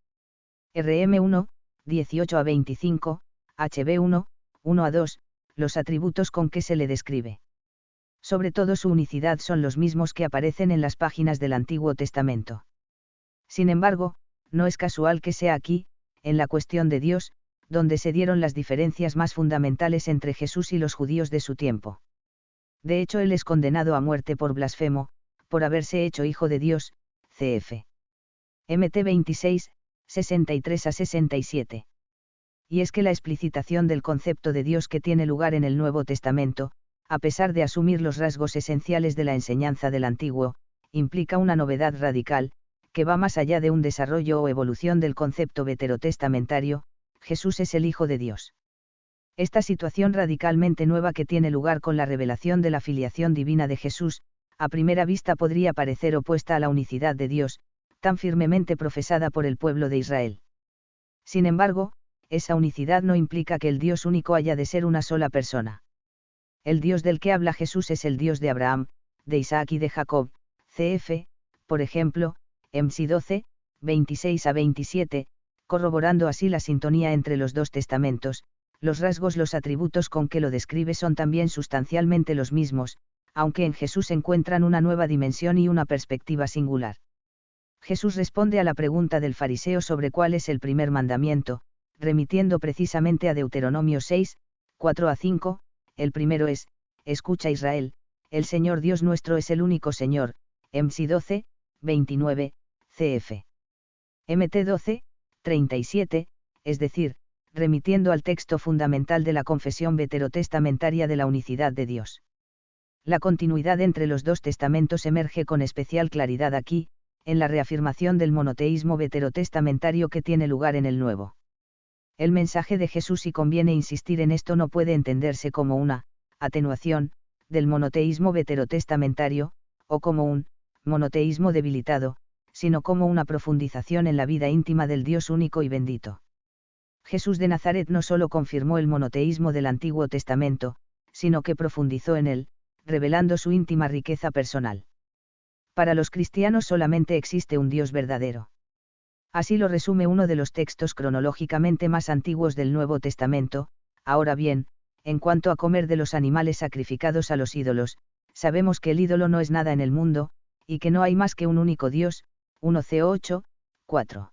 RM 1, 18 a 25, HB 1, 1 a 2, los atributos con que se le describe. Sobre todo su unicidad son los mismos que aparecen en las páginas del Antiguo Testamento. Sin embargo, no es casual que sea aquí, en la cuestión de Dios, donde se dieron las diferencias más fundamentales entre Jesús y los judíos de su tiempo. De hecho, él es condenado a muerte por blasfemo, por haberse hecho hijo de Dios, cf. Mt 26, 63 a 67. Y es que la explicitación del concepto de Dios que tiene lugar en el Nuevo Testamento, a pesar de asumir los rasgos esenciales de la enseñanza del Antiguo, implica una novedad radical, que va más allá de un desarrollo o evolución del concepto veterotestamentario: Jesús es el Hijo de Dios. Esta situación radicalmente nueva que tiene lugar con la revelación de la filiación divina de Jesús, a primera vista podría parecer opuesta a la unicidad de Dios, tan firmemente profesada por el pueblo de Israel. Sin embargo, esa unicidad no implica que el Dios único haya de ser una sola persona. El Dios del que habla Jesús es el Dios de Abraham, de Isaac y de Jacob, cf., por ejemplo, MC 12, 26 a 27, corroborando así la sintonía entre los dos testamentos. Los rasgos, los atributos con que lo describe son también sustancialmente los mismos, aunque en Jesús encuentran una nueva dimensión y una perspectiva singular. Jesús responde a la pregunta del fariseo sobre cuál es el primer mandamiento, remitiendo precisamente a Deuteronomio 6, 4 a 5, el primero es: escucha Israel, el Señor Dios nuestro es el único Señor, MC 12, 29, cf. Mt 12, 37, es decir, remitiendo al texto fundamental de la confesión veterotestamentaria de la unicidad de Dios. La continuidad entre los dos testamentos emerge con especial claridad aquí, en la reafirmación del monoteísmo veterotestamentario que tiene lugar en el Nuevo. El mensaje de Jesús, y conviene insistir en esto, no puede entenderse como una atenuación del monoteísmo veterotestamentario, o como un monoteísmo debilitado, sino como una profundización en la vida íntima del Dios único y bendito. Jesús de Nazaret no solo confirmó el monoteísmo del Antiguo Testamento, sino que profundizó en él, revelando su íntima riqueza personal. Para los cristianos solamente existe un Dios verdadero. Así lo resume uno de los textos cronológicamente más antiguos del Nuevo Testamento. Ahora bien, en cuanto a comer de los animales sacrificados a los ídolos, sabemos que el ídolo no es nada en el mundo, y que no hay más que un único Dios. 1 Co 8, 4.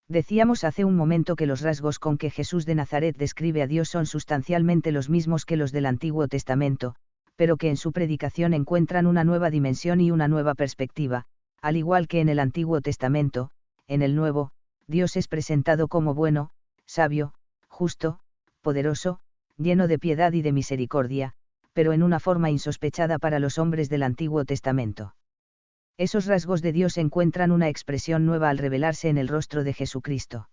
Decíamos hace un momento que los rasgos con que Jesús de Nazaret describe a Dios son sustancialmente los mismos que los del Antiguo Testamento, pero que en su predicación encuentran una nueva dimensión y una nueva perspectiva. Al igual que en el Antiguo Testamento, en el Nuevo, Dios es presentado como bueno, sabio, justo, poderoso, lleno de piedad y de misericordia, pero en una forma insospechada para los hombres del Antiguo Testamento. Esos rasgos de Dios encuentran una expresión nueva al revelarse en el rostro de Jesucristo.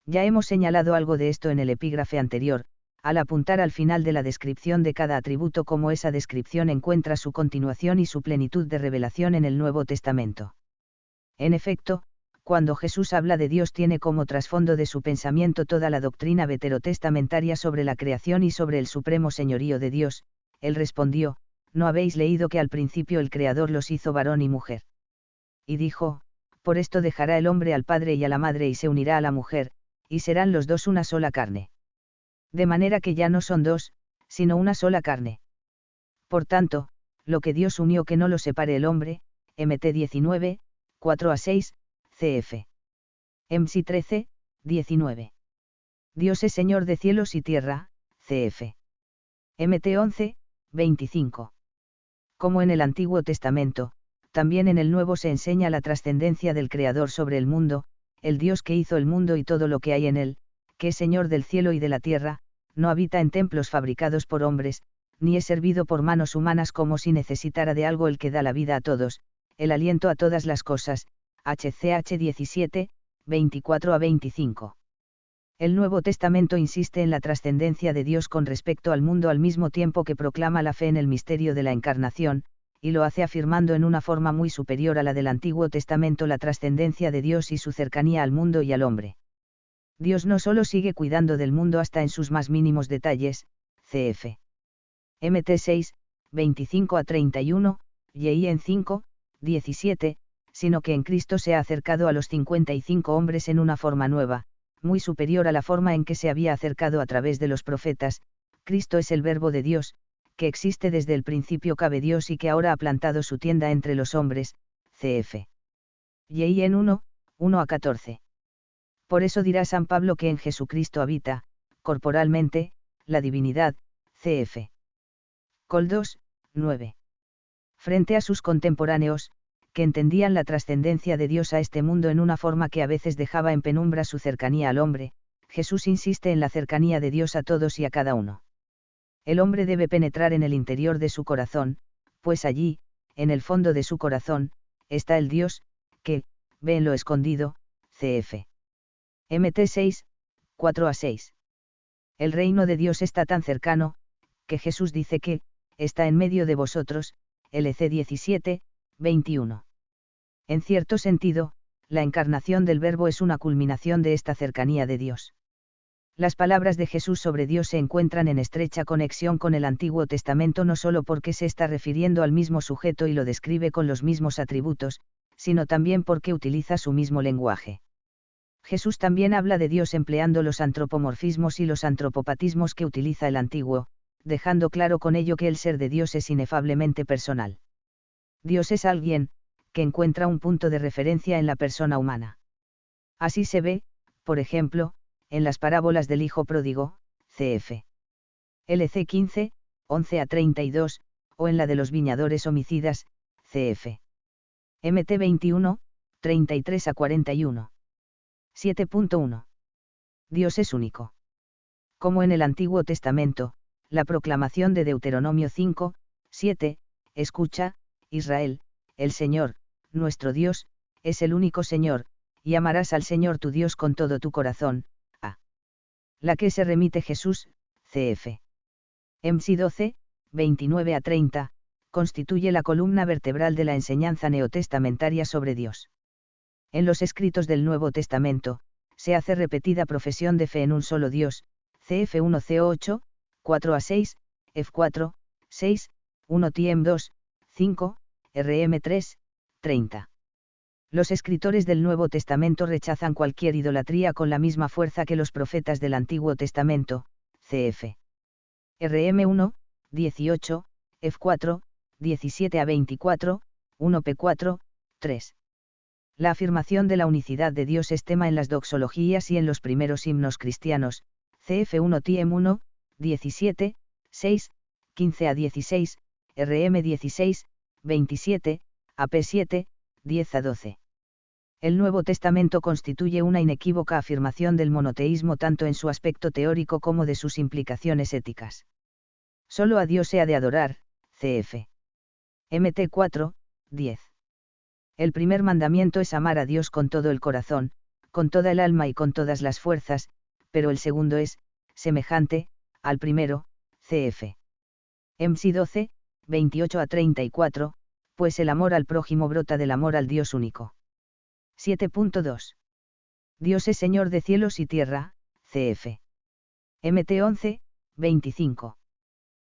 Ya hemos señalado algo de esto en el epígrafe anterior, al apuntar al final de la descripción de cada atributo cómo esa descripción encuentra su continuación y su plenitud de revelación en el Nuevo Testamento. En efecto, cuando Jesús habla de Dios tiene como trasfondo de su pensamiento toda la doctrina veterotestamentaria sobre la creación y sobre el supremo señorío de Dios. Él respondió: ¿no habéis leído que al principio el Creador los hizo varón y mujer? Y dijo: por esto dejará el hombre al padre y a la madre y se unirá a la mujer, y serán los dos una sola carne. De manera que ya no son dos, sino una sola carne. Por tanto, lo que Dios unió que no lo separe el hombre. Mt 19, 4 a 6, cf. MC 13, 19. Dios es Señor de cielos y tierra, cf. Mt 11, 25. Como en el Antiguo Testamento, también en el Nuevo se enseña la trascendencia del Creador sobre el mundo, el Dios que hizo el mundo y todo lo que hay en él, que es Señor del cielo y de la tierra, no habita en templos fabricados por hombres, ni es servido por manos humanas como si necesitara de algo el que da la vida a todos, el aliento a todas las cosas. HCH 17, 24 a 25. El Nuevo Testamento insiste en la trascendencia de Dios con respecto al mundo al mismo tiempo que proclama la fe en el misterio de la Encarnación, y lo hace afirmando en una forma muy superior a la del Antiguo Testamento la trascendencia de Dios y su cercanía al mundo y al hombre. Dios no solo sigue cuidando del mundo hasta en sus más mínimos detalles, cf. Mt 6, 25 a 31, y en 5, 17, sino que en Cristo se ha acercado a los 55 hombres en una forma nueva, muy superior a la forma en que se había acercado a través de los profetas. Cristo es el Verbo de Dios, que existe desde el principio cabe Dios y que ahora ha plantado su tienda entre los hombres, cf. Y en 1:1-14. Por eso dirá San Pablo que en Jesucristo habita, corporalmente, la divinidad, cf. Col 2:9. Frente a sus contemporáneos, que entendían la trascendencia de Dios a este mundo en una forma que a veces dejaba en penumbra su cercanía al hombre, Jesús insiste en la cercanía de Dios a todos y a cada uno. El hombre debe penetrar en el interior de su corazón, pues allí, en el fondo de su corazón, está el Dios, que, ve en lo escondido, cf. Mt 6, 4-6. El reino de Dios está tan cercano, que Jesús dice que, está en medio de vosotros, LC 17, 21. En cierto sentido, la encarnación del Verbo es una culminación de esta cercanía de Dios. Las palabras de Jesús sobre Dios se encuentran en estrecha conexión con el Antiguo Testamento no solo porque se está refiriendo al mismo sujeto y lo describe con los mismos atributos, sino también porque utiliza su mismo lenguaje. Jesús también habla de Dios empleando los antropomorfismos y los antropopatismos que utiliza el Antiguo, dejando claro con ello que el ser de Dios es inefablemente personal. Dios es alguien, que encuentra un punto de referencia en la persona humana. Así se ve, por ejemplo, en las parábolas del Hijo Pródigo, cf. LC 15, 11-32, o en la de los viñadores homicidas, cf. MT 21, 33-41. 7.1. Dios es único. Como en el Antiguo Testamento, la proclamación de Deuteronomio 5, 7, escucha, Israel, el Señor, nuestro Dios, es el único Señor, y amarás al Señor tu Dios con todo tu corazón, a la que se remite Jesús, cf. MC 12, 29-30, constituye la columna vertebral de la enseñanza neotestamentaria sobre Dios. En los escritos del Nuevo Testamento, se hace repetida profesión de fe en un solo Dios, cf 1-C8, 4-6, F4, 6, 1-Tiem 2, 5, RM 3, 30. Los escritores del Nuevo Testamento rechazan cualquier idolatría con la misma fuerza que los profetas del Antiguo Testamento, cf. RM 1, 18, F4, 17-24, 1P4, 3. La afirmación de la unicidad de Dios es tema en las doxologías y en los primeros himnos cristianos, cf1 Tiem 1, 17, 6, 15-16, RM 16, 27, AP7, 10-12. El Nuevo Testamento constituye una inequívoca afirmación del monoteísmo tanto en su aspecto teórico como de sus implicaciones éticas. Solo a Dios se ha de adorar, cf. Mt 4, 10. El primer mandamiento es amar a Dios con todo el corazón, con toda el alma y con todas las fuerzas, pero el segundo es, semejante, al primero, cf. MC 12, 28-34, pues el amor al prójimo brota del amor al Dios único. 7.2. Dios es Señor de cielos y tierra, cf. MT 11, 25.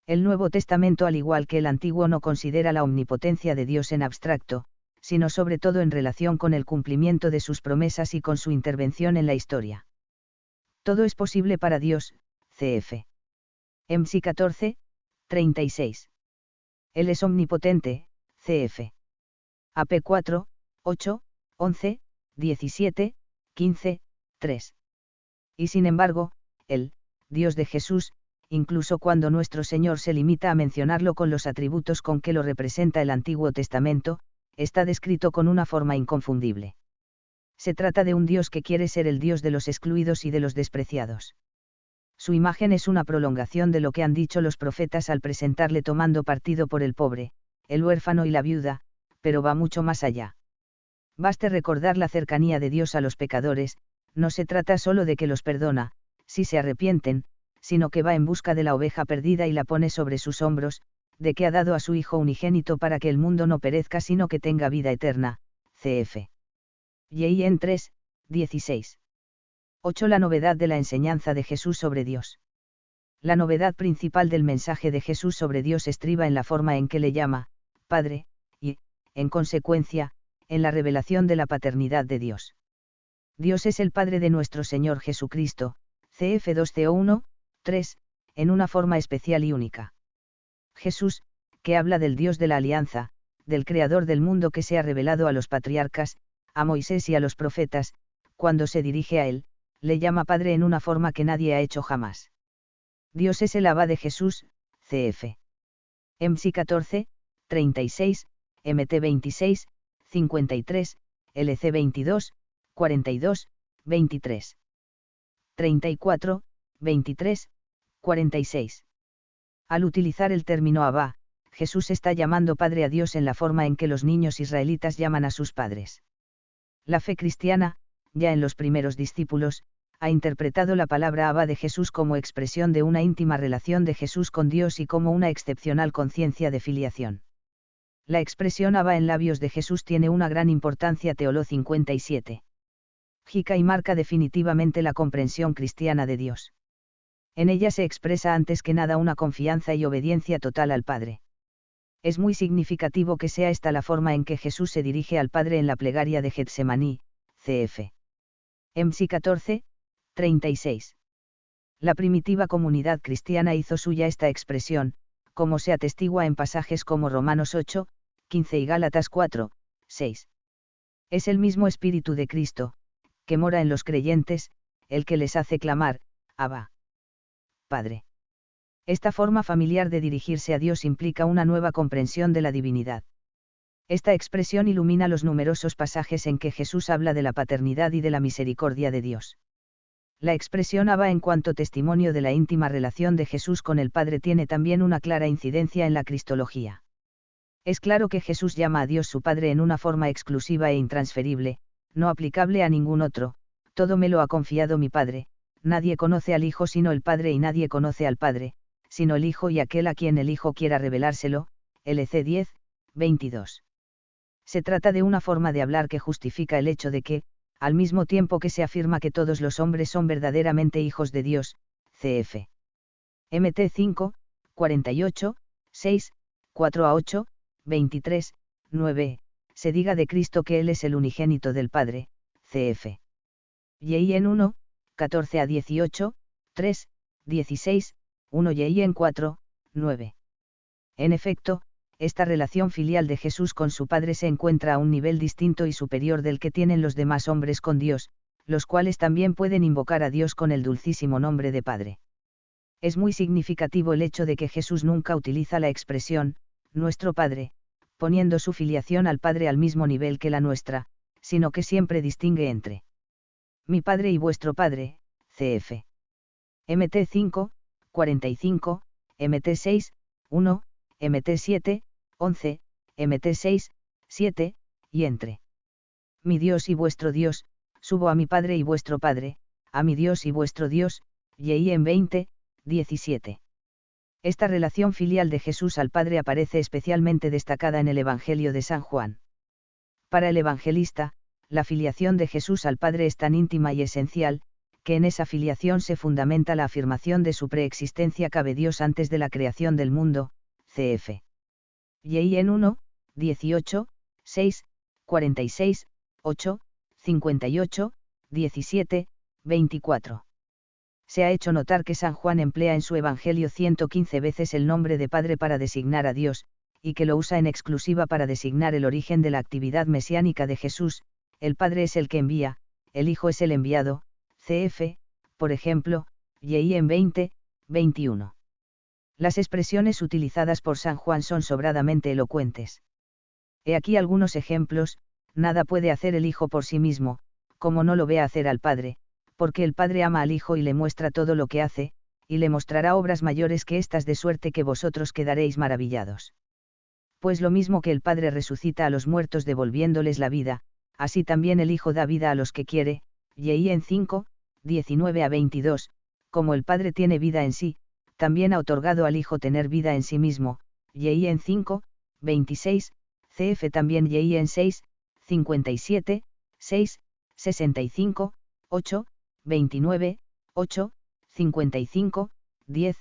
El Nuevo Testamento al igual que el Antiguo no considera la omnipotencia de Dios en abstracto, sino sobre todo en relación con el cumplimiento de sus promesas y con su intervención en la historia. Todo es posible para Dios, cf. MC 14, 36. Él es omnipotente, cf. AP 4, 8, 11, 17, 15, 3. Y sin embargo, el Dios de Jesús, incluso cuando nuestro Señor se limita a mencionarlo con los atributos con que lo representa el Antiguo Testamento, está descrito con una forma inconfundible. Se trata de un Dios que quiere ser el Dios de los excluidos y de los despreciados. Su imagen es una prolongación de lo que han dicho los profetas al presentarle tomando partido por el pobre, el huérfano y la viuda, pero va mucho más allá. Baste recordar la cercanía de Dios a los pecadores, no se trata solo de que los perdona, si se arrepienten, sino que va en busca de la oveja perdida y la pone sobre sus hombros, de que ha dado a su Hijo unigénito para que el mundo no perezca sino que tenga vida eterna, cf. Y en 3, 16. 8. La novedad de la enseñanza de Jesús sobre Dios. La novedad principal del mensaje de Jesús sobre Dios estriba en la forma en que le llama, Padre, y, en consecuencia, en la revelación de la paternidad de Dios. Dios es el Padre de nuestro Señor Jesucristo, cf 2 Co 1, 3, en una forma especial y única. Jesús, que habla del Dios de la alianza, del Creador del mundo que se ha revelado a los patriarcas, a Moisés y a los profetas, cuando se dirige a él, le llama Padre en una forma que nadie ha hecho jamás. Dios es el Abba de Jesús, cf. MC 14, 36, MT 26, 53, LC 22, 42, 23. 34, 23, 46. Al utilizar el término Abba, Jesús está llamando Padre a Dios en la forma en que los niños israelitas llaman a sus padres. La fe cristiana, ya en los primeros discípulos, ha interpretado la palabra Abba de Jesús como expresión de una íntima relación de Jesús con Dios y como una excepcional conciencia de filiación. La expresión Abba en labios de Jesús tiene una gran importancia. Teoló 57. Jica y marca definitivamente la comprensión cristiana de Dios. En ella se expresa antes que nada una confianza y obediencia total al Padre. Es muy significativo que sea esta la forma en que Jesús se dirige al Padre en la plegaria de Getsemaní, cf. MC 14, 36. La primitiva comunidad cristiana hizo suya esta expresión, como se atestigua en pasajes como Romanos 8, 15 y Gálatas 4, 6. Es el mismo Espíritu de Cristo, que mora en los creyentes, el que les hace clamar, Abba, Padre. Esta forma familiar de dirigirse a Dios implica una nueva comprensión de la divinidad. Esta expresión ilumina los numerosos pasajes en que Jesús habla de la paternidad y de la misericordia de Dios. La expresión Abba en cuanto testimonio de la íntima relación de Jesús con el Padre tiene también una clara incidencia en la cristología. Es claro que Jesús llama a Dios su Padre en una forma exclusiva e intransferible, no aplicable a ningún otro. Todo me lo ha confiado mi Padre, nadie conoce al Hijo sino el Padre y nadie conoce al Padre, sino el Hijo y aquel a quien el Hijo quiera revelárselo. LC 10, 22. Se trata de una forma de hablar que justifica el hecho de que, al mismo tiempo que se afirma que todos los hombres son verdaderamente hijos de Dios, cf. MT 5, 48, 6, 4-8, 23, 9, se diga de Cristo que Él es el unigénito del Padre, cf. Y en 1, 14-18, 3, 16, 1 y en 4, 9. En efecto, esta relación filial de Jesús con su Padre se encuentra a un nivel distinto y superior del que tienen los demás hombres con Dios, los cuales también pueden invocar a Dios con el dulcísimo nombre de Padre. Es muy significativo el hecho de que Jesús nunca utiliza la expresión, nuestro Padre, poniendo su filiación al Padre al mismo nivel que la nuestra, sino que siempre distingue entre mi Padre y vuestro Padre, cf. MT 5, 45, MT 6, 1, MT 7, 11, MT 6, 7, y entre mi Dios y vuestro Dios, subo a mi Padre y vuestro Padre, a mi Dios y vuestro Dios, y en 20, 17. Esta relación filial de Jesús al Padre aparece especialmente destacada en el Evangelio de San Juan. Para el evangelista, la filiación de Jesús al Padre es tan íntima y esencial, que en esa filiación se fundamenta la afirmación de su preexistencia. Cabe Dios antes de la creación del mundo, cf. Y en 1, 18, 6, 46, 8, 58, 17, 24. Se ha hecho notar que San Juan emplea en su Evangelio 115 veces el nombre de Padre para designar a Dios, y que lo usa en exclusiva para designar el origen de la actividad mesiánica de Jesús. El Padre es el que envía, el Hijo es el enviado, cf., por ejemplo, y en 20, 21. Las expresiones utilizadas por San Juan son sobradamente elocuentes. He aquí algunos ejemplos: nada puede hacer el Hijo por sí mismo, como no lo vea hacer al Padre, porque el Padre ama al Hijo y le muestra todo lo que hace, y le mostrará obras mayores que estas, de suerte que vosotros quedaréis maravillados. Pues lo mismo que el Padre resucita a los muertos devolviéndoles la vida, así también el Hijo da vida a los que quiere. Y en 5, 19-22, como el Padre tiene vida en sí, también ha otorgado al Hijo tener vida en sí mismo. Y en 5, 26, cf. también y en 6, 57, 6, 65, 8, 29, 8, 55, 10,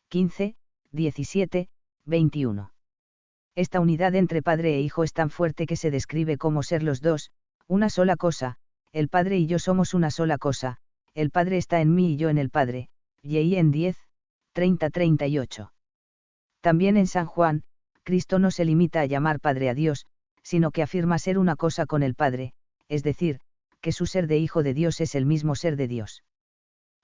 15, 17, 21. Esta unidad entre Padre e Hijo es tan fuerte que se describe como ser los dos, una sola cosa, el Padre y yo somos una sola cosa, el Padre está en mí y yo en el Padre, y en 10, 30-38. También en San Juan, Cristo no se limita a llamar Padre a Dios, sino que afirma ser una cosa con el Padre, es decir, que su ser de Hijo de Dios es el mismo ser de Dios.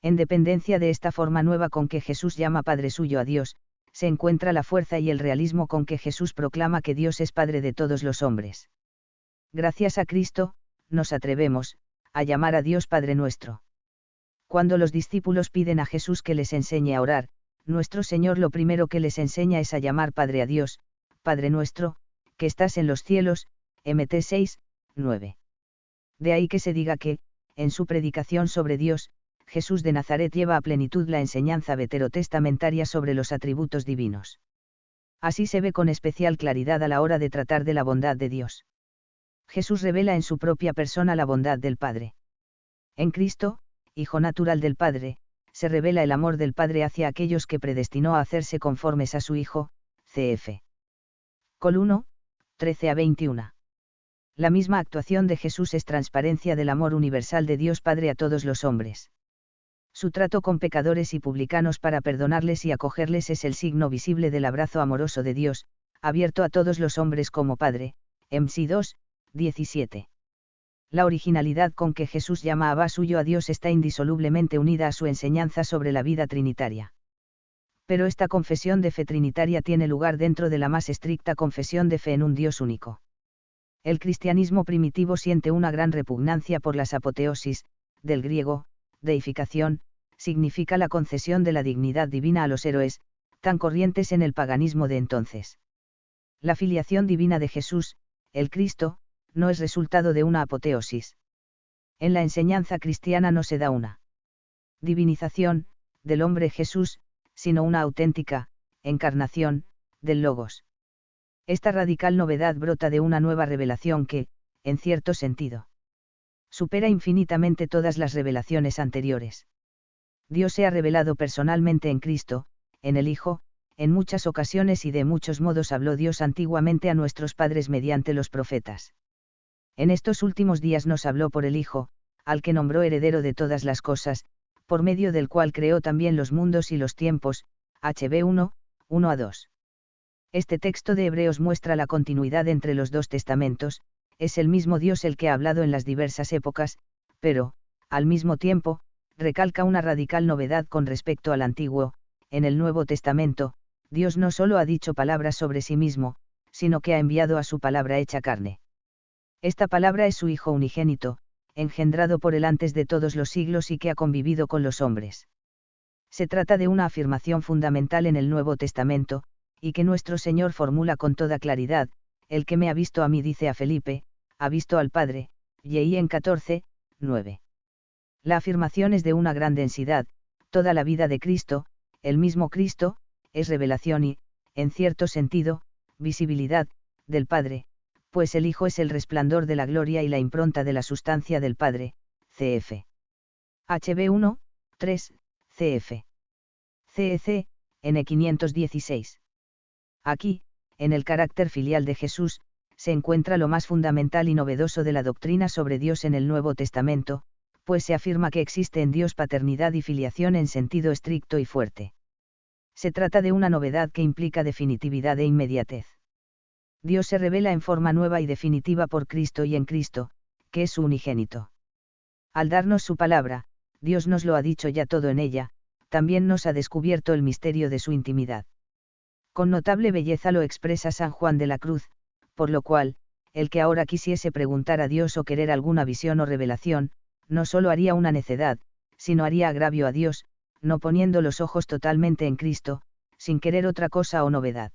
En dependencia de esta forma nueva con que Jesús llama Padre suyo a Dios, se encuentra la fuerza y el realismo con que Jesús proclama que Dios es Padre de todos los hombres. Gracias a Cristo, nos atrevemos a llamar a Dios Padre nuestro. Cuando los discípulos piden a Jesús que les enseñe a orar, nuestro Señor lo primero que les enseña es a llamar Padre a Dios, Padre nuestro, que estás en los cielos, Mt 6, 9. De ahí que se diga que, en su predicación sobre Dios, Jesús de Nazaret lleva a plenitud la enseñanza veterotestamentaria sobre los atributos divinos. Así se ve con especial claridad a la hora de tratar de la bondad de Dios. Jesús revela en su propia persona la bondad del Padre. En Cristo, Hijo natural del Padre, se revela el amor del Padre hacia aquellos que predestinó a hacerse conformes a su Hijo, cf. Col 1, 13-21. La misma actuación de Jesús es transparencia del amor universal de Dios Padre a todos los hombres. Su trato con pecadores y publicanos para perdonarles y acogerles es el signo visible del abrazo amoroso de Dios, abierto a todos los hombres como Padre, Ms 2, 17. La originalidad con que Jesús llama Abba suyo a Dios está indisolublemente unida a su enseñanza sobre la vida trinitaria. Pero esta confesión de fe trinitaria tiene lugar dentro de la más estricta confesión de fe en un Dios único. El cristianismo primitivo siente una gran repugnancia por las apoteosis, del griego, deificación, significa la concesión de la dignidad divina a los héroes, tan corrientes en el paganismo de entonces. La filiación divina de Jesús, el Cristo, no es resultado de una apoteosis. En la enseñanza cristiana no se da una divinización, del hombre Jesús, sino una auténtica encarnación, del Logos. Esta radical novedad brota de una nueva revelación que, en cierto sentido, supera infinitamente todas las revelaciones anteriores. Dios se ha revelado personalmente en Cristo, en el Hijo, en muchas ocasiones y de muchos modos habló Dios antiguamente a nuestros padres mediante los profetas. En estos últimos días nos habló por el Hijo, al que nombró heredero de todas las cosas, por medio del cual creó también los mundos y los tiempos, HB 1, 1-2. Este texto de Hebreos muestra la continuidad entre los dos testamentos, es el mismo Dios el que ha hablado en las diversas épocas, pero, al mismo tiempo, recalca una radical novedad con respecto al Antiguo. En el Nuevo Testamento, Dios no solo ha dicho palabras sobre sí mismo, sino que ha enviado a su palabra hecha carne. Esta palabra es su Hijo unigénito, engendrado por él antes de todos los siglos y que ha convivido con los hombres. Se trata de una afirmación fundamental en el Nuevo Testamento, y que nuestro Señor formula con toda claridad: el que me ha visto a mí, dice a Felipe, ha visto al Padre, y en 14, 9. La afirmación es de una gran densidad, toda la vida de Cristo, el mismo Cristo, es revelación y, en cierto sentido, visibilidad, del Padre, pues el Hijo es el resplandor de la gloria y la impronta de la sustancia del Padre, cf. HB 1, 3, cf. CEC, N 516. Aquí, en el carácter filial de Jesús, se encuentra lo más fundamental y novedoso de la doctrina sobre Dios en el Nuevo Testamento, pues se afirma que existe en Dios paternidad y filiación en sentido estricto y fuerte. Se trata de una novedad que implica definitividad e inmediatez. Dios se revela en forma nueva y definitiva por Cristo y en Cristo, que es su unigénito. Al darnos su palabra, Dios nos lo ha dicho ya todo en ella, también nos ha descubierto el misterio de su intimidad. Con notable belleza lo expresa San Juan de la Cruz, por lo cual, el que ahora quisiese preguntar a Dios o querer alguna visión o revelación, no solo haría una necedad, sino haría agravio a Dios, no poniendo los ojos totalmente en Cristo, sin querer otra cosa o novedad.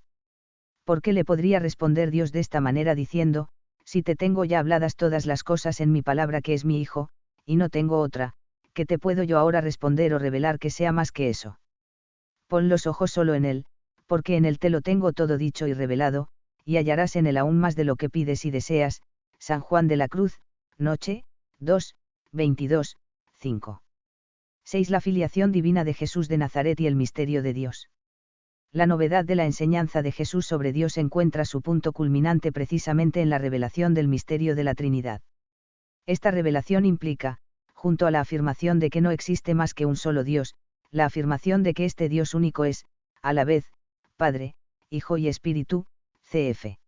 ¿Por qué le podría responder Dios de esta manera diciendo: si te tengo ya habladas todas las cosas en mi palabra que es mi Hijo, y no tengo otra, ¿qué te puedo yo ahora responder o revelar que sea más que eso? Pon los ojos solo en Él, porque en Él te lo tengo todo dicho y revelado, y hallarás en Él aún más de lo que pides y deseas. San Juan de la Cruz, Noche, 2, 22, 5. 6. La filiación divina de Jesús de Nazaret y el misterio de Dios. La novedad de la enseñanza de Jesús sobre Dios encuentra su punto culminante precisamente en la revelación del misterio de la Trinidad. Esta revelación implica, junto a la afirmación de que no existe más que un solo Dios, la afirmación de que este Dios único es, a la vez, Padre, Hijo y Espíritu, cf.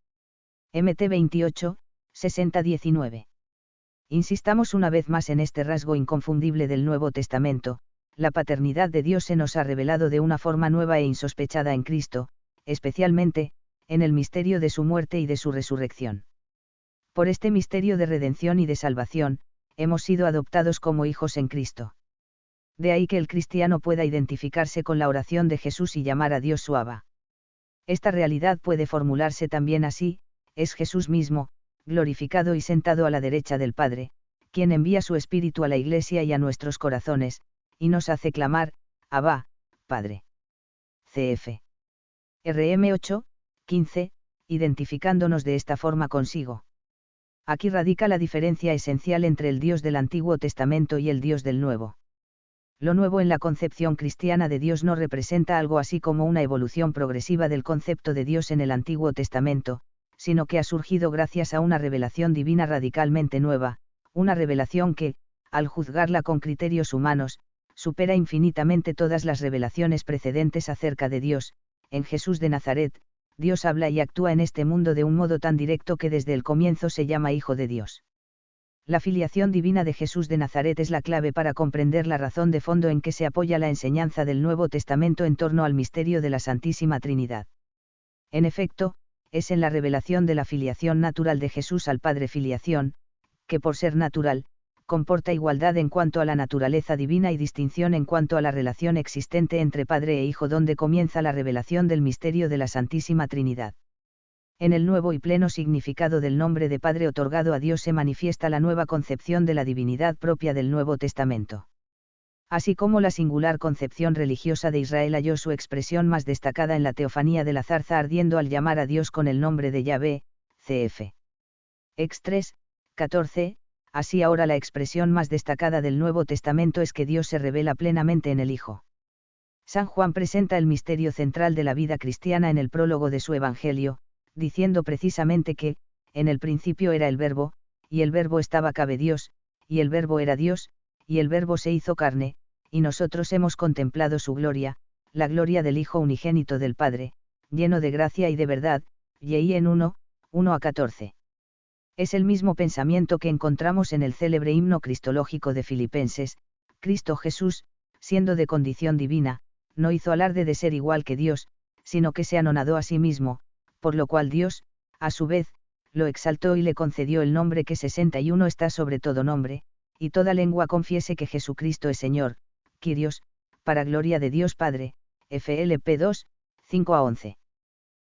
Mt 28, 60-19. Insistamos una vez más en este rasgo inconfundible del Nuevo Testamento: la paternidad de Dios se nos ha revelado de una forma nueva e insospechada en Cristo, especialmente, en el misterio de su muerte y de su resurrección. Por este misterio de redención y de salvación, hemos sido adoptados como hijos en Cristo. De ahí que el cristiano pueda identificarse con la oración de Jesús y llamar a Dios su Abba. Esta realidad puede formularse también así: es Jesús mismo, glorificado y sentado a la derecha del Padre, quien envía su Espíritu a la Iglesia y a nuestros corazones, y nos hace clamar, Abba, Padre. Cf. Rm 8, 15, identificándonos de esta forma consigo. Aquí radica la diferencia esencial entre el Dios del Antiguo Testamento y el Dios del Nuevo. Lo nuevo en la concepción cristiana de Dios no representa algo así como una evolución progresiva del concepto de Dios en el Antiguo Testamento, sino que ha surgido gracias a una revelación divina radicalmente nueva, una revelación que, al juzgarla con criterios humanos, supera infinitamente todas las revelaciones precedentes acerca de Dios. En Jesús de Nazaret, Dios habla y actúa en este mundo de un modo tan directo que desde el comienzo se llama Hijo de Dios. La filiación divina de Jesús de Nazaret es la clave para comprender la razón de fondo en que se apoya la enseñanza del Nuevo Testamento en torno al misterio de la Santísima Trinidad. En efecto, es en la revelación de la filiación natural de Jesús al Padre, filiación, que por ser natural, comporta igualdad en cuanto a la naturaleza divina y distinción en cuanto a la relación existente entre Padre e Hijo, donde comienza la revelación del misterio de la Santísima Trinidad. En el nuevo y pleno significado del nombre de Padre otorgado a Dios se manifiesta la nueva concepción de la divinidad propia del Nuevo Testamento. Así como la singular concepción religiosa de Israel halló su expresión más destacada en la teofanía de la zarza ardiendo al llamar a Dios con el nombre de Yahvé, cf. Ex 3, 14, así ahora la expresión más destacada del Nuevo Testamento es que Dios se revela plenamente en el Hijo. San Juan presenta el misterio central de la vida cristiana en el prólogo de su Evangelio, diciendo precisamente que, en el principio era el Verbo, y el Verbo estaba cabe Dios, y el Verbo era Dios, y el Verbo se hizo carne, y nosotros hemos contemplado su gloria, la gloria del Hijo unigénito del Padre, lleno de gracia y de verdad, y en 1:1-14. Es el mismo pensamiento que encontramos en el célebre himno cristológico de Filipenses: Cristo Jesús, siendo de condición divina, no hizo alarde de ser igual que Dios, sino que se anonadó a sí mismo, por lo cual Dios, a su vez, lo exaltó y le concedió el nombre que 61 está sobre todo nombre, y toda lengua confiese que Jesucristo es Señor, Kyrios, para gloria de Dios Padre. FLP 2, 5-11.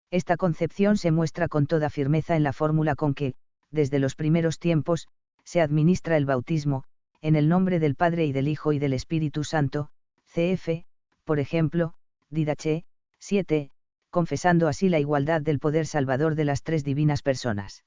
Esta concepción se muestra con toda firmeza en la fórmula con que, desde los primeros tiempos, se administra el bautismo, en el nombre del Padre y del Hijo y del Espíritu Santo, cf., por ejemplo, Didache 7, confesando así la igualdad del poder salvador de las tres divinas personas.